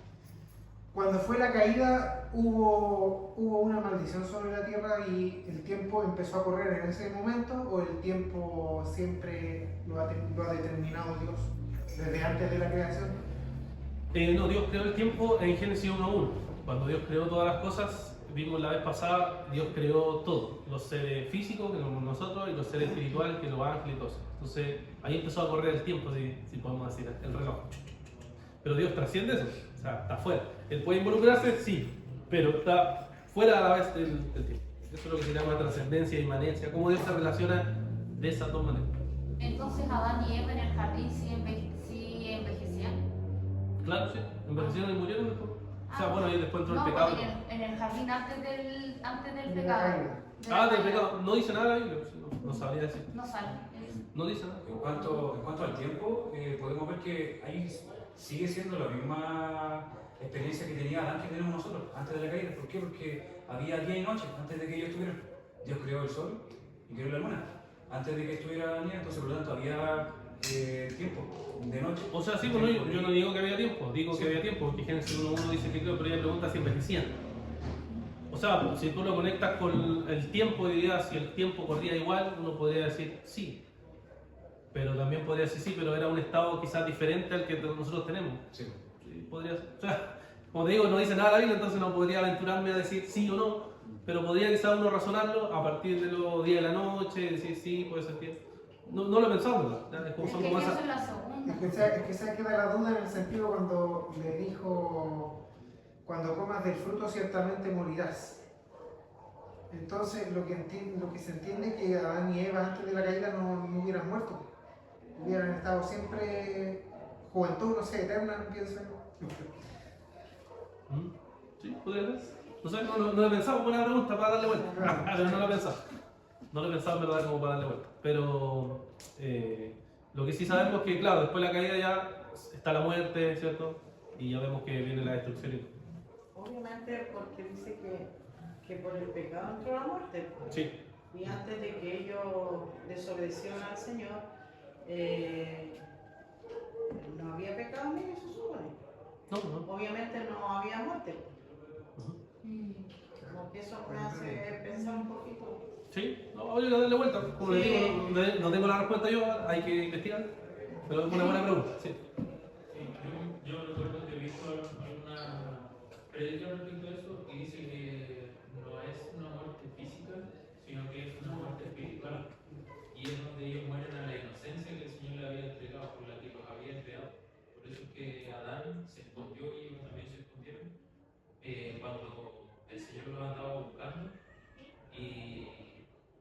Cuando fue la caída hubo una maldición sobre la tierra y el tiempo empezó a correr en ese momento, o el tiempo siempre lo ha determinado Dios desde antes de la creación. No, Dios creó el tiempo en Génesis 1.1. Cuando Dios creó todas las cosas, vimos la vez pasada, Dios creó todo. Los seres físicos, que somos nosotros, y los seres espirituales, que los ángeles y todo eso. Entonces, ahí empezó a correr el tiempo, si podemos decir, el reloj. Pero Dios trasciende eso, o sea, está fuera. Él puede involucrarse, sí, pero está fuera a la vez del tiempo. Eso es lo que se llama trascendencia e inmanencia, cómo Dios se relaciona de esas dos maneras. Entonces Adán y Eva en el jardín sí envejecían. Claro, sí, envejecieron y murieron después. O sea, bueno, ahí después entró No, el pecado. en el jardín antes del De la pecado. caída. Del pecado. No dice nada la Biblia, no sabría decir. No sale. No dice nada. En cuanto al tiempo, podemos ver que ahí sigue siendo la misma experiencia que tenía Adán que tenemos nosotros antes de la caída. ¿Por qué? Porque había día y noche antes de que ellos estuvieran. Dios creó el sol y creó la luna antes de que estuviera la nieve, entonces por lo tanto había tiempo, de noche. O sea, sí, bueno, yo no digo que había tiempo, digo que había tiempo, porque Génesis 1.1 dice que creo, pero ella pregunta si envejecían. O sea, si tú lo conectas con el tiempo y dirías si el tiempo corría igual, uno podría decir sí. Pero también podría decir sí, pero era un estado quizás diferente al que nosotros tenemos. Sí. Sí, podría ser. O sea, como te digo, no dice nada la Biblia, entonces no podría aventurarme a decir sí o no, pero podría quizás uno razonarlo a partir de los días de la noche, decir sí, puede ser que... No lo he pensado, ¿verdad? Es como Es son que como eso esas... es la segunda. Es que se queda la duda en el sentido cuando le dijo, cuando comas del fruto ciertamente morirás. Entonces lo que se entiende es que Adán y Eva antes de la caída no hubieran muerto. Hubieran estado siempre juventud, no sé, eterna, pienso yo. Sí, podría ser. No sé, no he pensado, buena pregunta para darle vuelta. Pero no lo he pensado. No lo he pensado en verdad como para darle vuelta. Pero lo que sí sabemos es que, claro, después de la caída ya está la muerte, ¿cierto? Y ya vemos que viene la destrucción y todo. Obviamente porque dice que por el pecado entró la muerte. Sí. Y antes de que ellos desobedecieron al Señor, no había pecado ni se supone. No. Obviamente no había muerte. Mm. Como que eso me hace pensar un poquito. Sí, no, hay que darle vuelta. Como les Sí. digo, no tengo la respuesta yo, hay que investigar. Pero es una buena pregunta, sí. Yo recuerdo que he visto alguna predica respecto a eso y dice que no es una muerte física, sino que es una muerte espiritual. Y es donde ellos mueren a la inocencia que el Señor le había entregado, por la que los había creado. Por eso es que Adán se escondió y ellos también se escondieron cuando el Señor los andaba buscando. Y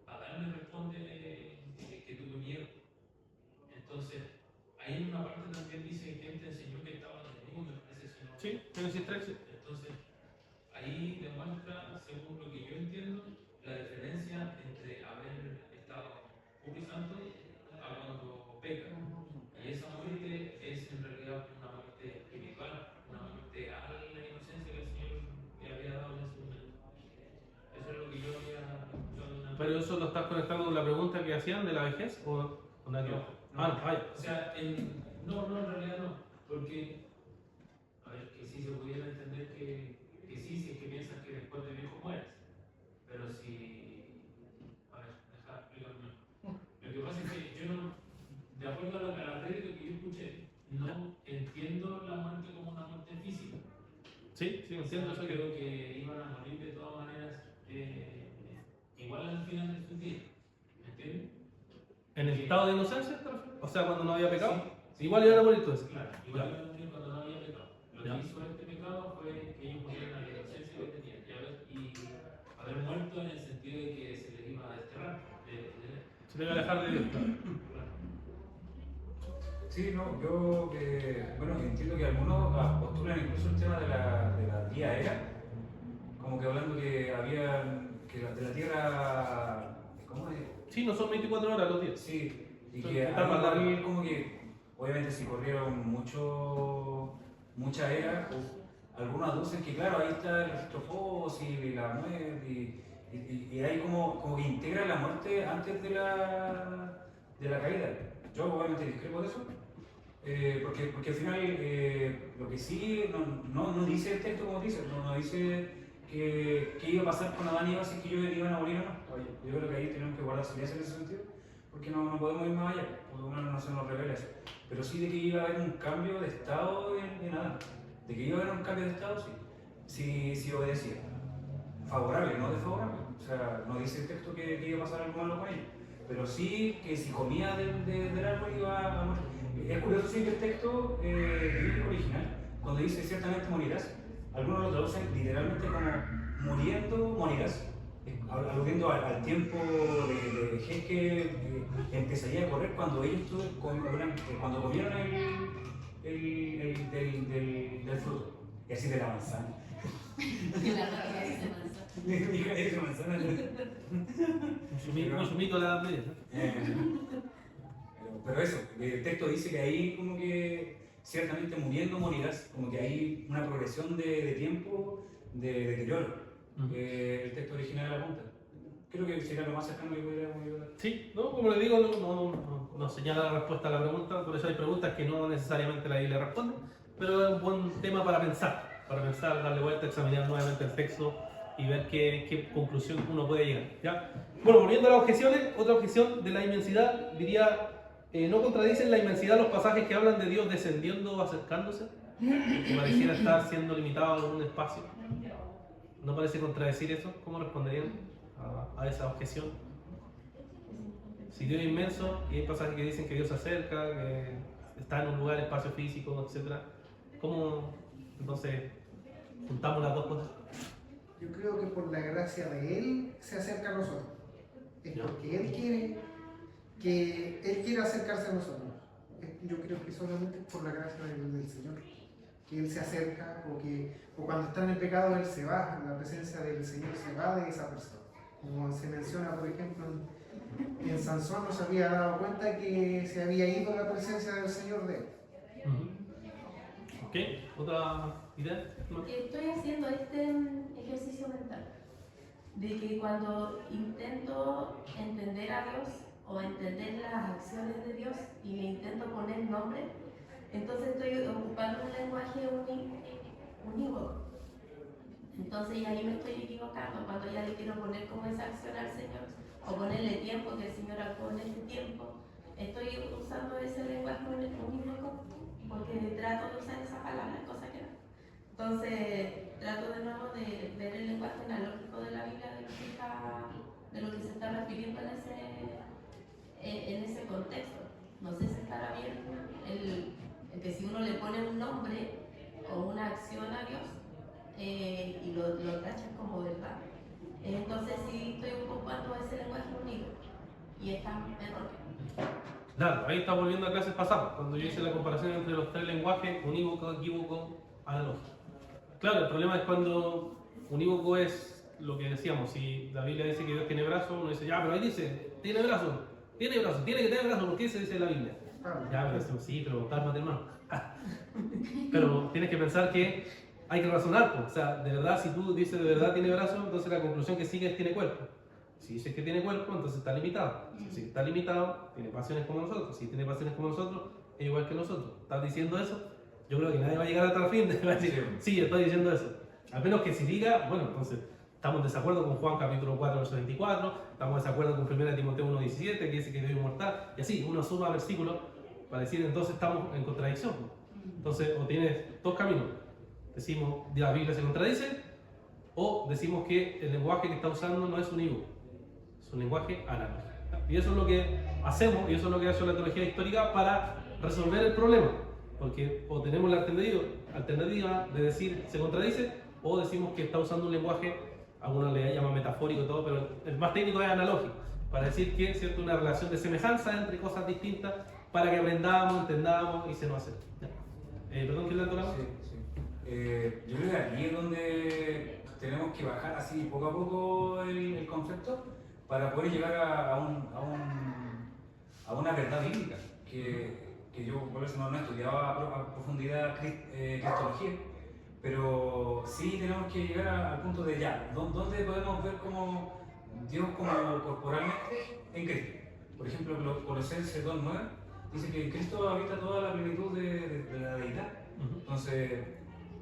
Adán le responde que tuvo miedo. Entonces, ahí en una parte también dice que él te enseñó que estaba desnudo, me parece, si no. Sí, Génesis 13. Entonces, ahí demuestra, según lo que yo entiendo, la diferencia entre haber estado puro y santo a cuando peca. Y esa muerte es en realidad una muerte espiritual, una muerte a la inocencia que el Señor le había dado en ese momento. Eso es lo que yo había escuchado en una. Pero eso lo estás conectando con la pregunta que hacían de la vejez o nada que ver? No, Vaya. o sea, no, en realidad no, porque, a ver, que sí se pudiera entender que sí, si es que piensas que después de viejo mueres, pero si, a ver, deja explicarme. Lo que pasa es que yo no, de acuerdo a la prédica que yo escuché, no entiendo la muerte como una muerte física. Sí, entiendo eso. Creo que iban a morir de todas maneras, igual al final de sus días, ¿me entiendes? ¿En el estado de inocencia? ¿Te refieres? O sea, cuando no había pecado. Sí. Igual iban a morir todos. Claro, igual iban a morir cuando no había pecado. Lo Ya. que hizo este pecado fue que ellos murieron a la inocencia que tenían y haber muerto en el sentido de que se les iba a desterrar. Se debe alejar de Dios. Claro. Sí, no, yo bueno, entiendo que algunos postulan incluso el tema de la vía aérea, como que hablando que había, de la Tierra, ¿cómo es? Sí, no son 24 horas los días. Sí, y Son que etapas hay largas. como que, obviamente si corrieron mucha era, algunos aducen que claro, ahí está el registro fósil y la muerte, y ahí como que integra la muerte antes de la caída. Yo obviamente discrepo de eso, porque al final lo que sí no dice el texto como dice, no dice qué iba a pasar con Adán y Eva si es que ellos iban a morir o no. Oye, yo creo que ahí tenemos que guardar silencio en ese sentido, porque no podemos ir más allá, porque uno no se nos revela eso. Pero sí de que iba a haber un cambio de estado en Adán, de que iba a haber un cambio de estado, sí, sí obedecía. Favorable, no desfavorable. O sea, no dice el texto que iba a pasar algo malo con ellos, pero sí que si comía del árbol iba a morir. Es curioso sí que el texto bíblico original, cuando dice ciertamente morirás, algunos lo traducen literalmente como muriendo morirás, aludiendo al tiempo de vejez que empezaría a correr cuando ellos cuando comieron del fruto, y así de la manzana. Que la rabia dice manzana. Hija de esa manzana. Un sumito a la edad media. Pero eso, el texto dice que ahí como que ciertamente muriendo morirás, como que hay una progresión de tiempo de deterioro. El texto original apunta. Creo que sería lo más cercano que podríamos llegar. Sí, ¿no? Como le digo, no señala la respuesta a la pregunta, por eso hay preguntas que no necesariamente la Biblia responde, pero es un buen tema para pensar, darle vuelta, examinar nuevamente el texto y ver qué conclusión uno puede llegar. ¿Ya? Bueno, volviendo a las objeciones, otra objeción de la inmensidad, diría, ¿no contradicen la inmensidad los pasajes que hablan de Dios descendiendo o acercándose? Que pareciera estar siendo limitado en un espacio. ¿No parece contradecir eso? ¿Cómo responderían a esa objeción? Si Dios es inmenso y hay pasajes que dicen que Dios se acerca, que está en un lugar, espacio físico, etc., ¿cómo entonces juntamos las dos cosas? Yo creo que por la gracia de Él se acerca a nosotros. Es Ya. porque Él quiere acercarse a nosotros. Yo creo que solamente por la gracia del Señor. Que Él se acerca o cuando está en el pecado Él se va, la presencia del Señor se va de esa persona. Como se menciona, por ejemplo, en Sansón no se había dado cuenta que se había ido la presencia del Señor de él. ¿Ok? ¿Otra idea? ¿No? Estoy haciendo este ejercicio mental de que cuando intento entender a Dios o entender las acciones de Dios y le intento poner nombre, entonces estoy ocupando un lenguaje unívoco. Entonces ahí me estoy equivocando cuando ya le quiero poner como esa acción al Señor o ponerle tiempo, que el Señor actuó en este tiempo. Estoy usando ese lenguaje unívoco porque trato de usar esa palabra, cosa que no. Entonces trato de nuevo de ver el lenguaje analógico de la Biblia de lo que se está refiriendo en ese contexto. No sé si estará bien el que si uno le pone un nombre o una acción a Dios y lo tachas como verdad, entonces sí estoy ocupando ese lenguaje único y está erróneo. Claro, ahí está volviendo a clases pasadas, cuando yo hice la comparación entre los tres lenguajes, unívoco, equívoco, analógico. Claro, el problema es cuando unívoco es lo que decíamos, si la Biblia dice que Dios tiene brazos, uno dice, ya, pero ahí dice, tiene brazos, tiene que tener brazos, ¿por qué se dice en la Biblia? Ya, pero decimos, sí, pero cálmate, hermano. Pero tienes que pensar que hay que razonar, pues. O sea, de verdad, si tú dices de verdad tiene brazos, entonces la conclusión que sigue es tiene cuerpo. Si dices que tiene cuerpo, entonces está limitado. Si está limitado, tiene pasiones como nosotros. Si tiene pasiones como nosotros, es igual que nosotros. ¿Estás diciendo eso? Yo creo que nadie va a llegar hasta el fin de decir, sí, estoy diciendo eso. Al menos que si diga, bueno, entonces estamos en desacuerdo con Juan capítulo 4, verso 24, estamos en desacuerdo con 1 Timoteo 1:17, que dice que Dios es inmortal, y así, uno suma versículos para decir entonces estamos en contradicción. Entonces, o tienes dos caminos. Decimos, la Biblia se contradice, o decimos que el lenguaje que está usando no es unívoco, es un lenguaje analógico. Y eso es lo que hacemos, y eso es lo que ha hecho la teología histórica para resolver el problema. Porque o tenemos la alternativa de decir se contradice, o decimos que está usando un lenguaje, algunos le llaman metafórico y todo, pero el más técnico es analógico, para decir que es una relación de semejanza entre cosas distintas, para que aprendamos, entendamos y se nos acerque. Perdón, ¿quién le ha tocado? Sí, sí. Yo creo que aquí es donde tenemos que bajar así poco a poco el concepto para poder llegar a una verdad bíblica que yo por eso no estudiaba a profundidad cristología, pero sí tenemos que llegar al punto de ya, ¿dónde podemos ver como Dios como corporalmente en Cristo? Por ejemplo, Colosenses 2:9 dice que en Cristo habita toda la plenitud de la deidad. Entonces,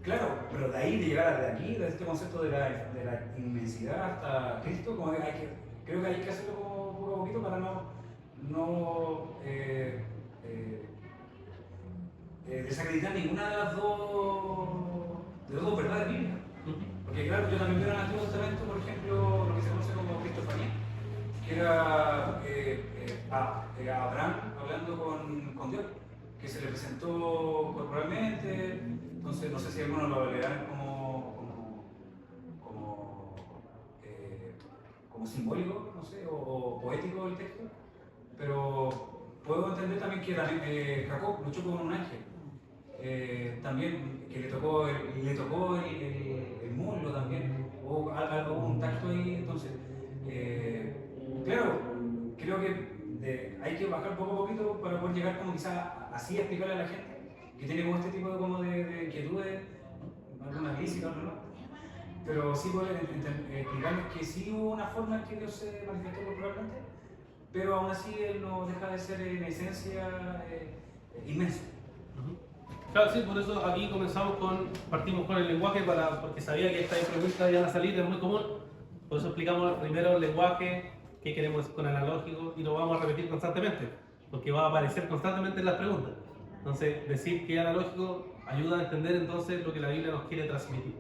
claro, pero de ahí de llegar de aquí, de este concepto de la inmensidad hasta Cristo, como que creo que hay que hacerlo como poco a poquito para no desacreditar ninguna de las dos verdades bíblicas. Porque claro, yo también veo en el Antiguo Testamento, por ejemplo, lo que se conoce como cristofanía, que era Abraham hablando con Dios, que se le presentó corporalmente. Entonces no sé si algunos lo leerán como simbólico, no sé, o poético el texto, pero puedo entender también que Jacob luchó con un ángel, también que le tocó el muslo también, o algo, un tacto ahí. Entonces, claro, creo que hay que bajar poco a poquito para poder llegar como quizás así a explicarle a la gente que tiene como este tipo de inquietudes, algunas lícitas, ¿no? Pero sí puede explicarnos que sí hubo una forma en que Dios se manifestó corporalmente, pero aún así Él no deja de ser en esencia inmenso. Claro, sí, por eso aquí partimos con el lenguaje porque sabía que estas preguntas iban a salir, es muy común. Por eso explicamos primero el lenguaje, qué queremos decir con analógico, y lo vamos a repetir constantemente, porque va a aparecer constantemente en las preguntas. Entonces, decir que es analógico ayuda a entender entonces lo que la Biblia nos quiere transmitir,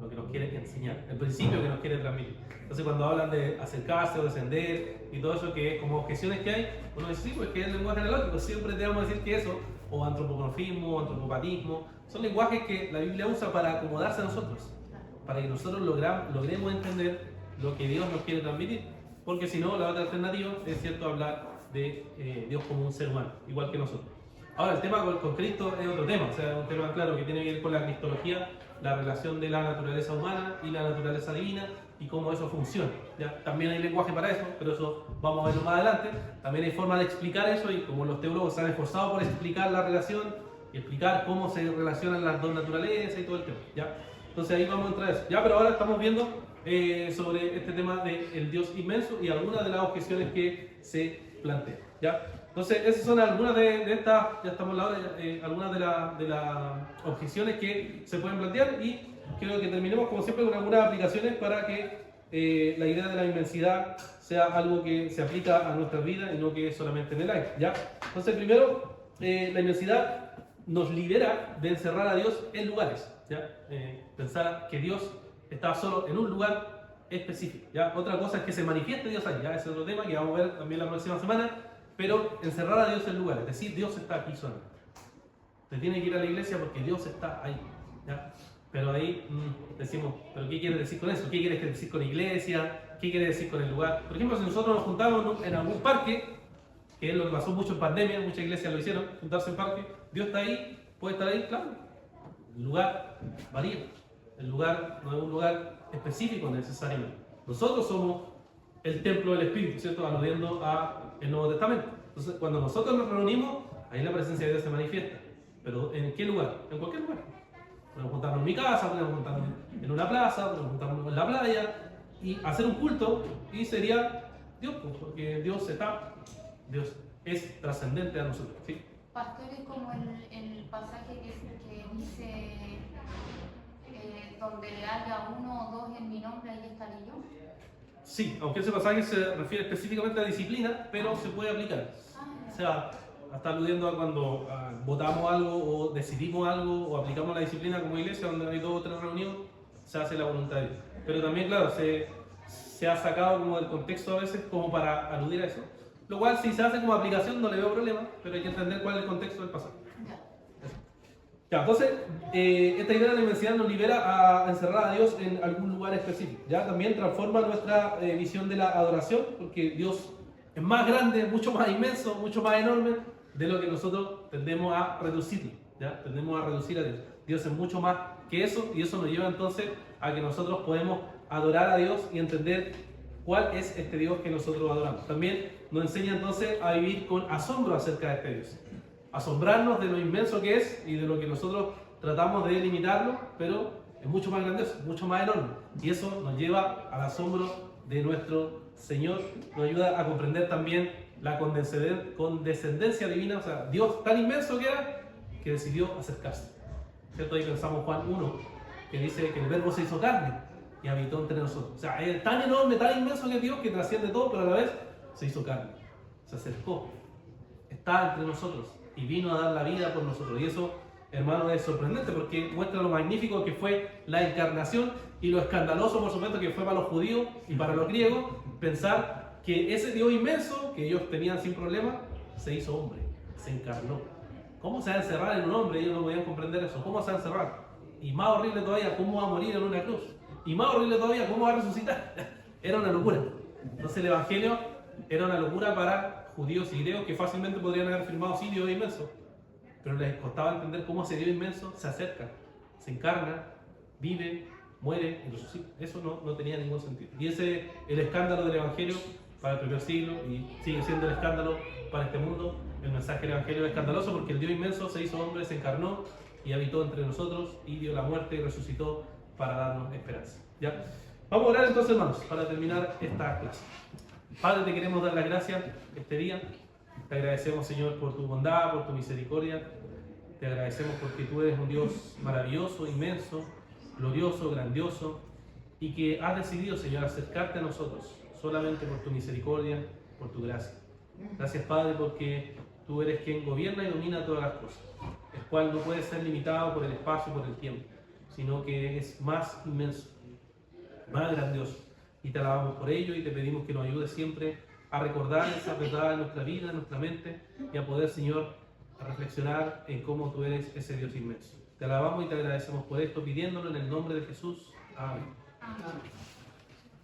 lo que nos quiere enseñar, el principio que nos quiere transmitir. Entonces, cuando hablan de acercarse o descender y todo eso que es como objeciones que hay, uno dice, sí, pues que es el lenguaje analógico, siempre te vamos a decir que eso, o antropomorfismo, o antropopatismo, son lenguajes que la Biblia usa para acomodarse a nosotros, para que nosotros logremos entender lo que Dios nos quiere transmitir, porque si no, la otra alternativa es cierto hablar de Dios como un ser humano, igual que nosotros. Ahora, el tema con Cristo es otro tema, o sea, un tema claro que tiene que ver con la cristología, la relación de la naturaleza humana y la naturaleza divina y cómo eso funciona. ¿Ya? También hay lenguaje para eso, pero eso vamos a verlo más adelante. También hay forma de explicar eso y como los teólogos se han esforzado por explicar la relación y explicar cómo se relacionan las dos naturalezas y todo el tema. ¿Ya? Entonces ahí vamos a entrar a eso. Ya, pero ahora estamos viendo sobre este tema del Dios inmenso y algunas de las objeciones que se plantean. ¿Ya? Entonces, esas son algunas de estas, ya estamos en la hora, algunas de las objeciones que se pueden plantear y quiero que terminemos como siempre con algunas aplicaciones para que la idea de la inmensidad sea algo que se aplica a nuestras vidas y no que solamente en el aire. ¿Ya? Entonces, primero, la inmensidad nos libera de encerrar a Dios en lugares. ¿Ya? Pensar que Dios está solo en un lugar específico. ¿Ya? Otra cosa es que se manifieste Dios ahí. ¿Ya? Ese es otro tema que vamos a ver también la próxima semana. Pero encerrar a Dios en lugares, es decir, Dios está aquí solamente. Te tiene que ir a la iglesia porque Dios está ahí. ¿Ya? Pero ahí decimos, ¿pero qué quiere decir con eso? ¿Qué quiere decir con iglesia? ¿Qué quiere decir con el lugar? Por ejemplo, si nosotros nos juntamos en algún parque, que es lo que pasó mucho en pandemia, muchas iglesias lo hicieron, juntarse en parque, Dios está ahí, puede estar ahí, claro. El lugar varía. El lugar no es un lugar específico necesariamente. Nosotros somos el templo del Espíritu, ¿cierto? Aludiendo a el Nuevo Testamento. Entonces, cuando nosotros nos reunimos, ahí la presencia de Dios se manifiesta. Pero ¿en qué lugar? En cualquier lugar. Podemos juntarnos en mi casa, podemos juntarnos en una plaza, podemos juntarnos en la playa y hacer un culto y sería Dios, porque Dios es trascendente a nosotros. ¿Sí? Pastor, es como el pasaje que dice donde haya uno o dos en mi nombre, ahí estaré yo. Sí, aunque ese pasaje se refiere específicamente a disciplina, pero se puede aplicar. O sea, está aludiendo a cuando votamos algo o decidimos algo o aplicamos la disciplina como iglesia, donde hay 2 o 3 reuniones, se hace la voluntad de Dios. Pero también, claro, se ha sacado como del contexto a veces como para aludir a eso. Lo cual, si se hace como aplicación, no le veo problema, pero hay que entender cuál es el contexto del pasaje. Ya, entonces, esta idea de la inmensidad nos libera a encerrar a Dios en algún lugar específico. Ya también transforma nuestra visión de la adoración, porque Dios es más grande, mucho más inmenso, mucho más enorme de lo que nosotros tendemos a reducirlo. ¿Ya? Tendemos a reducir a Dios. Dios es mucho más que eso y eso nos lleva entonces a que nosotros podemos adorar a Dios y entender cuál es este Dios que nosotros adoramos. También nos enseña entonces a vivir con asombro acerca de este Dios. Asombrarnos de lo inmenso que es y de lo que nosotros tratamos de limitarlo, pero es mucho más grandioso, mucho más enorme. Y eso nos lleva al asombro de nuestro Señor, nos ayuda a comprender también la condescendencia divina, o sea, Dios tan inmenso que era, que decidió acercarse. ¿Cierto? Ahí pensamos Juan 1, que dice que el Verbo se hizo carne y habitó entre nosotros. O sea, es tan enorme, tan inmenso que es Dios que trasciende todo, pero a la vez se hizo carne, se acercó, está entre nosotros y vino a dar la vida por nosotros. Y eso, hermano, es sorprendente porque muestra lo magnífico que fue la encarnación y lo escandaloso, por supuesto, que fue para los judíos y para los griegos pensar que ese Dios inmenso que ellos tenían sin problema se hizo hombre, se encarnó. ¿Cómo se va a encerrar en un hombre? Ellos no podían comprender eso. ¿Cómo se va a encerrar? Y más horrible todavía, ¿cómo va a morir en una cruz? Y más horrible todavía, ¿cómo va a resucitar? Era una locura. Entonces el Evangelio era una locura para judíos y griegos que fácilmente podrían haber firmado sí, Dios inmenso, pero les costaba entender cómo ese Dios inmenso se acerca, se encarna, vive, muere y resucita. Eso no tenía ningún sentido. Y ese es el escándalo del Evangelio para el primer siglo y sigue siendo el escándalo para este mundo. El mensaje del Evangelio es escandaloso porque el Dios inmenso se hizo hombre, se encarnó y habitó entre nosotros y dio la muerte y resucitó para darnos esperanza. ¿Ya? Vamos a orar entonces, hermanos, para terminar esta clase. Padre, te queremos dar las gracias este día. Te agradecemos, Señor, por tu bondad, por tu misericordia. Te agradecemos porque tú eres un Dios maravilloso, inmenso, glorioso, grandioso, y que has decidido, Señor, acercarte a nosotros solamente por tu misericordia, por tu gracia. Gracias, Padre, porque tú eres quien gobierna y domina todas las cosas, el cual no puede ser limitado por el espacio y por el tiempo, sino que es más inmenso, más grandioso. Y te alabamos por ello y te pedimos que nos ayudes siempre a recordar esa verdad en nuestra vida, en nuestra mente, y a poder, Señor, a reflexionar en cómo tú eres ese Dios inmenso. Te alabamos y te agradecemos por esto, pidiéndolo en el nombre de Jesús. Amén. Amén.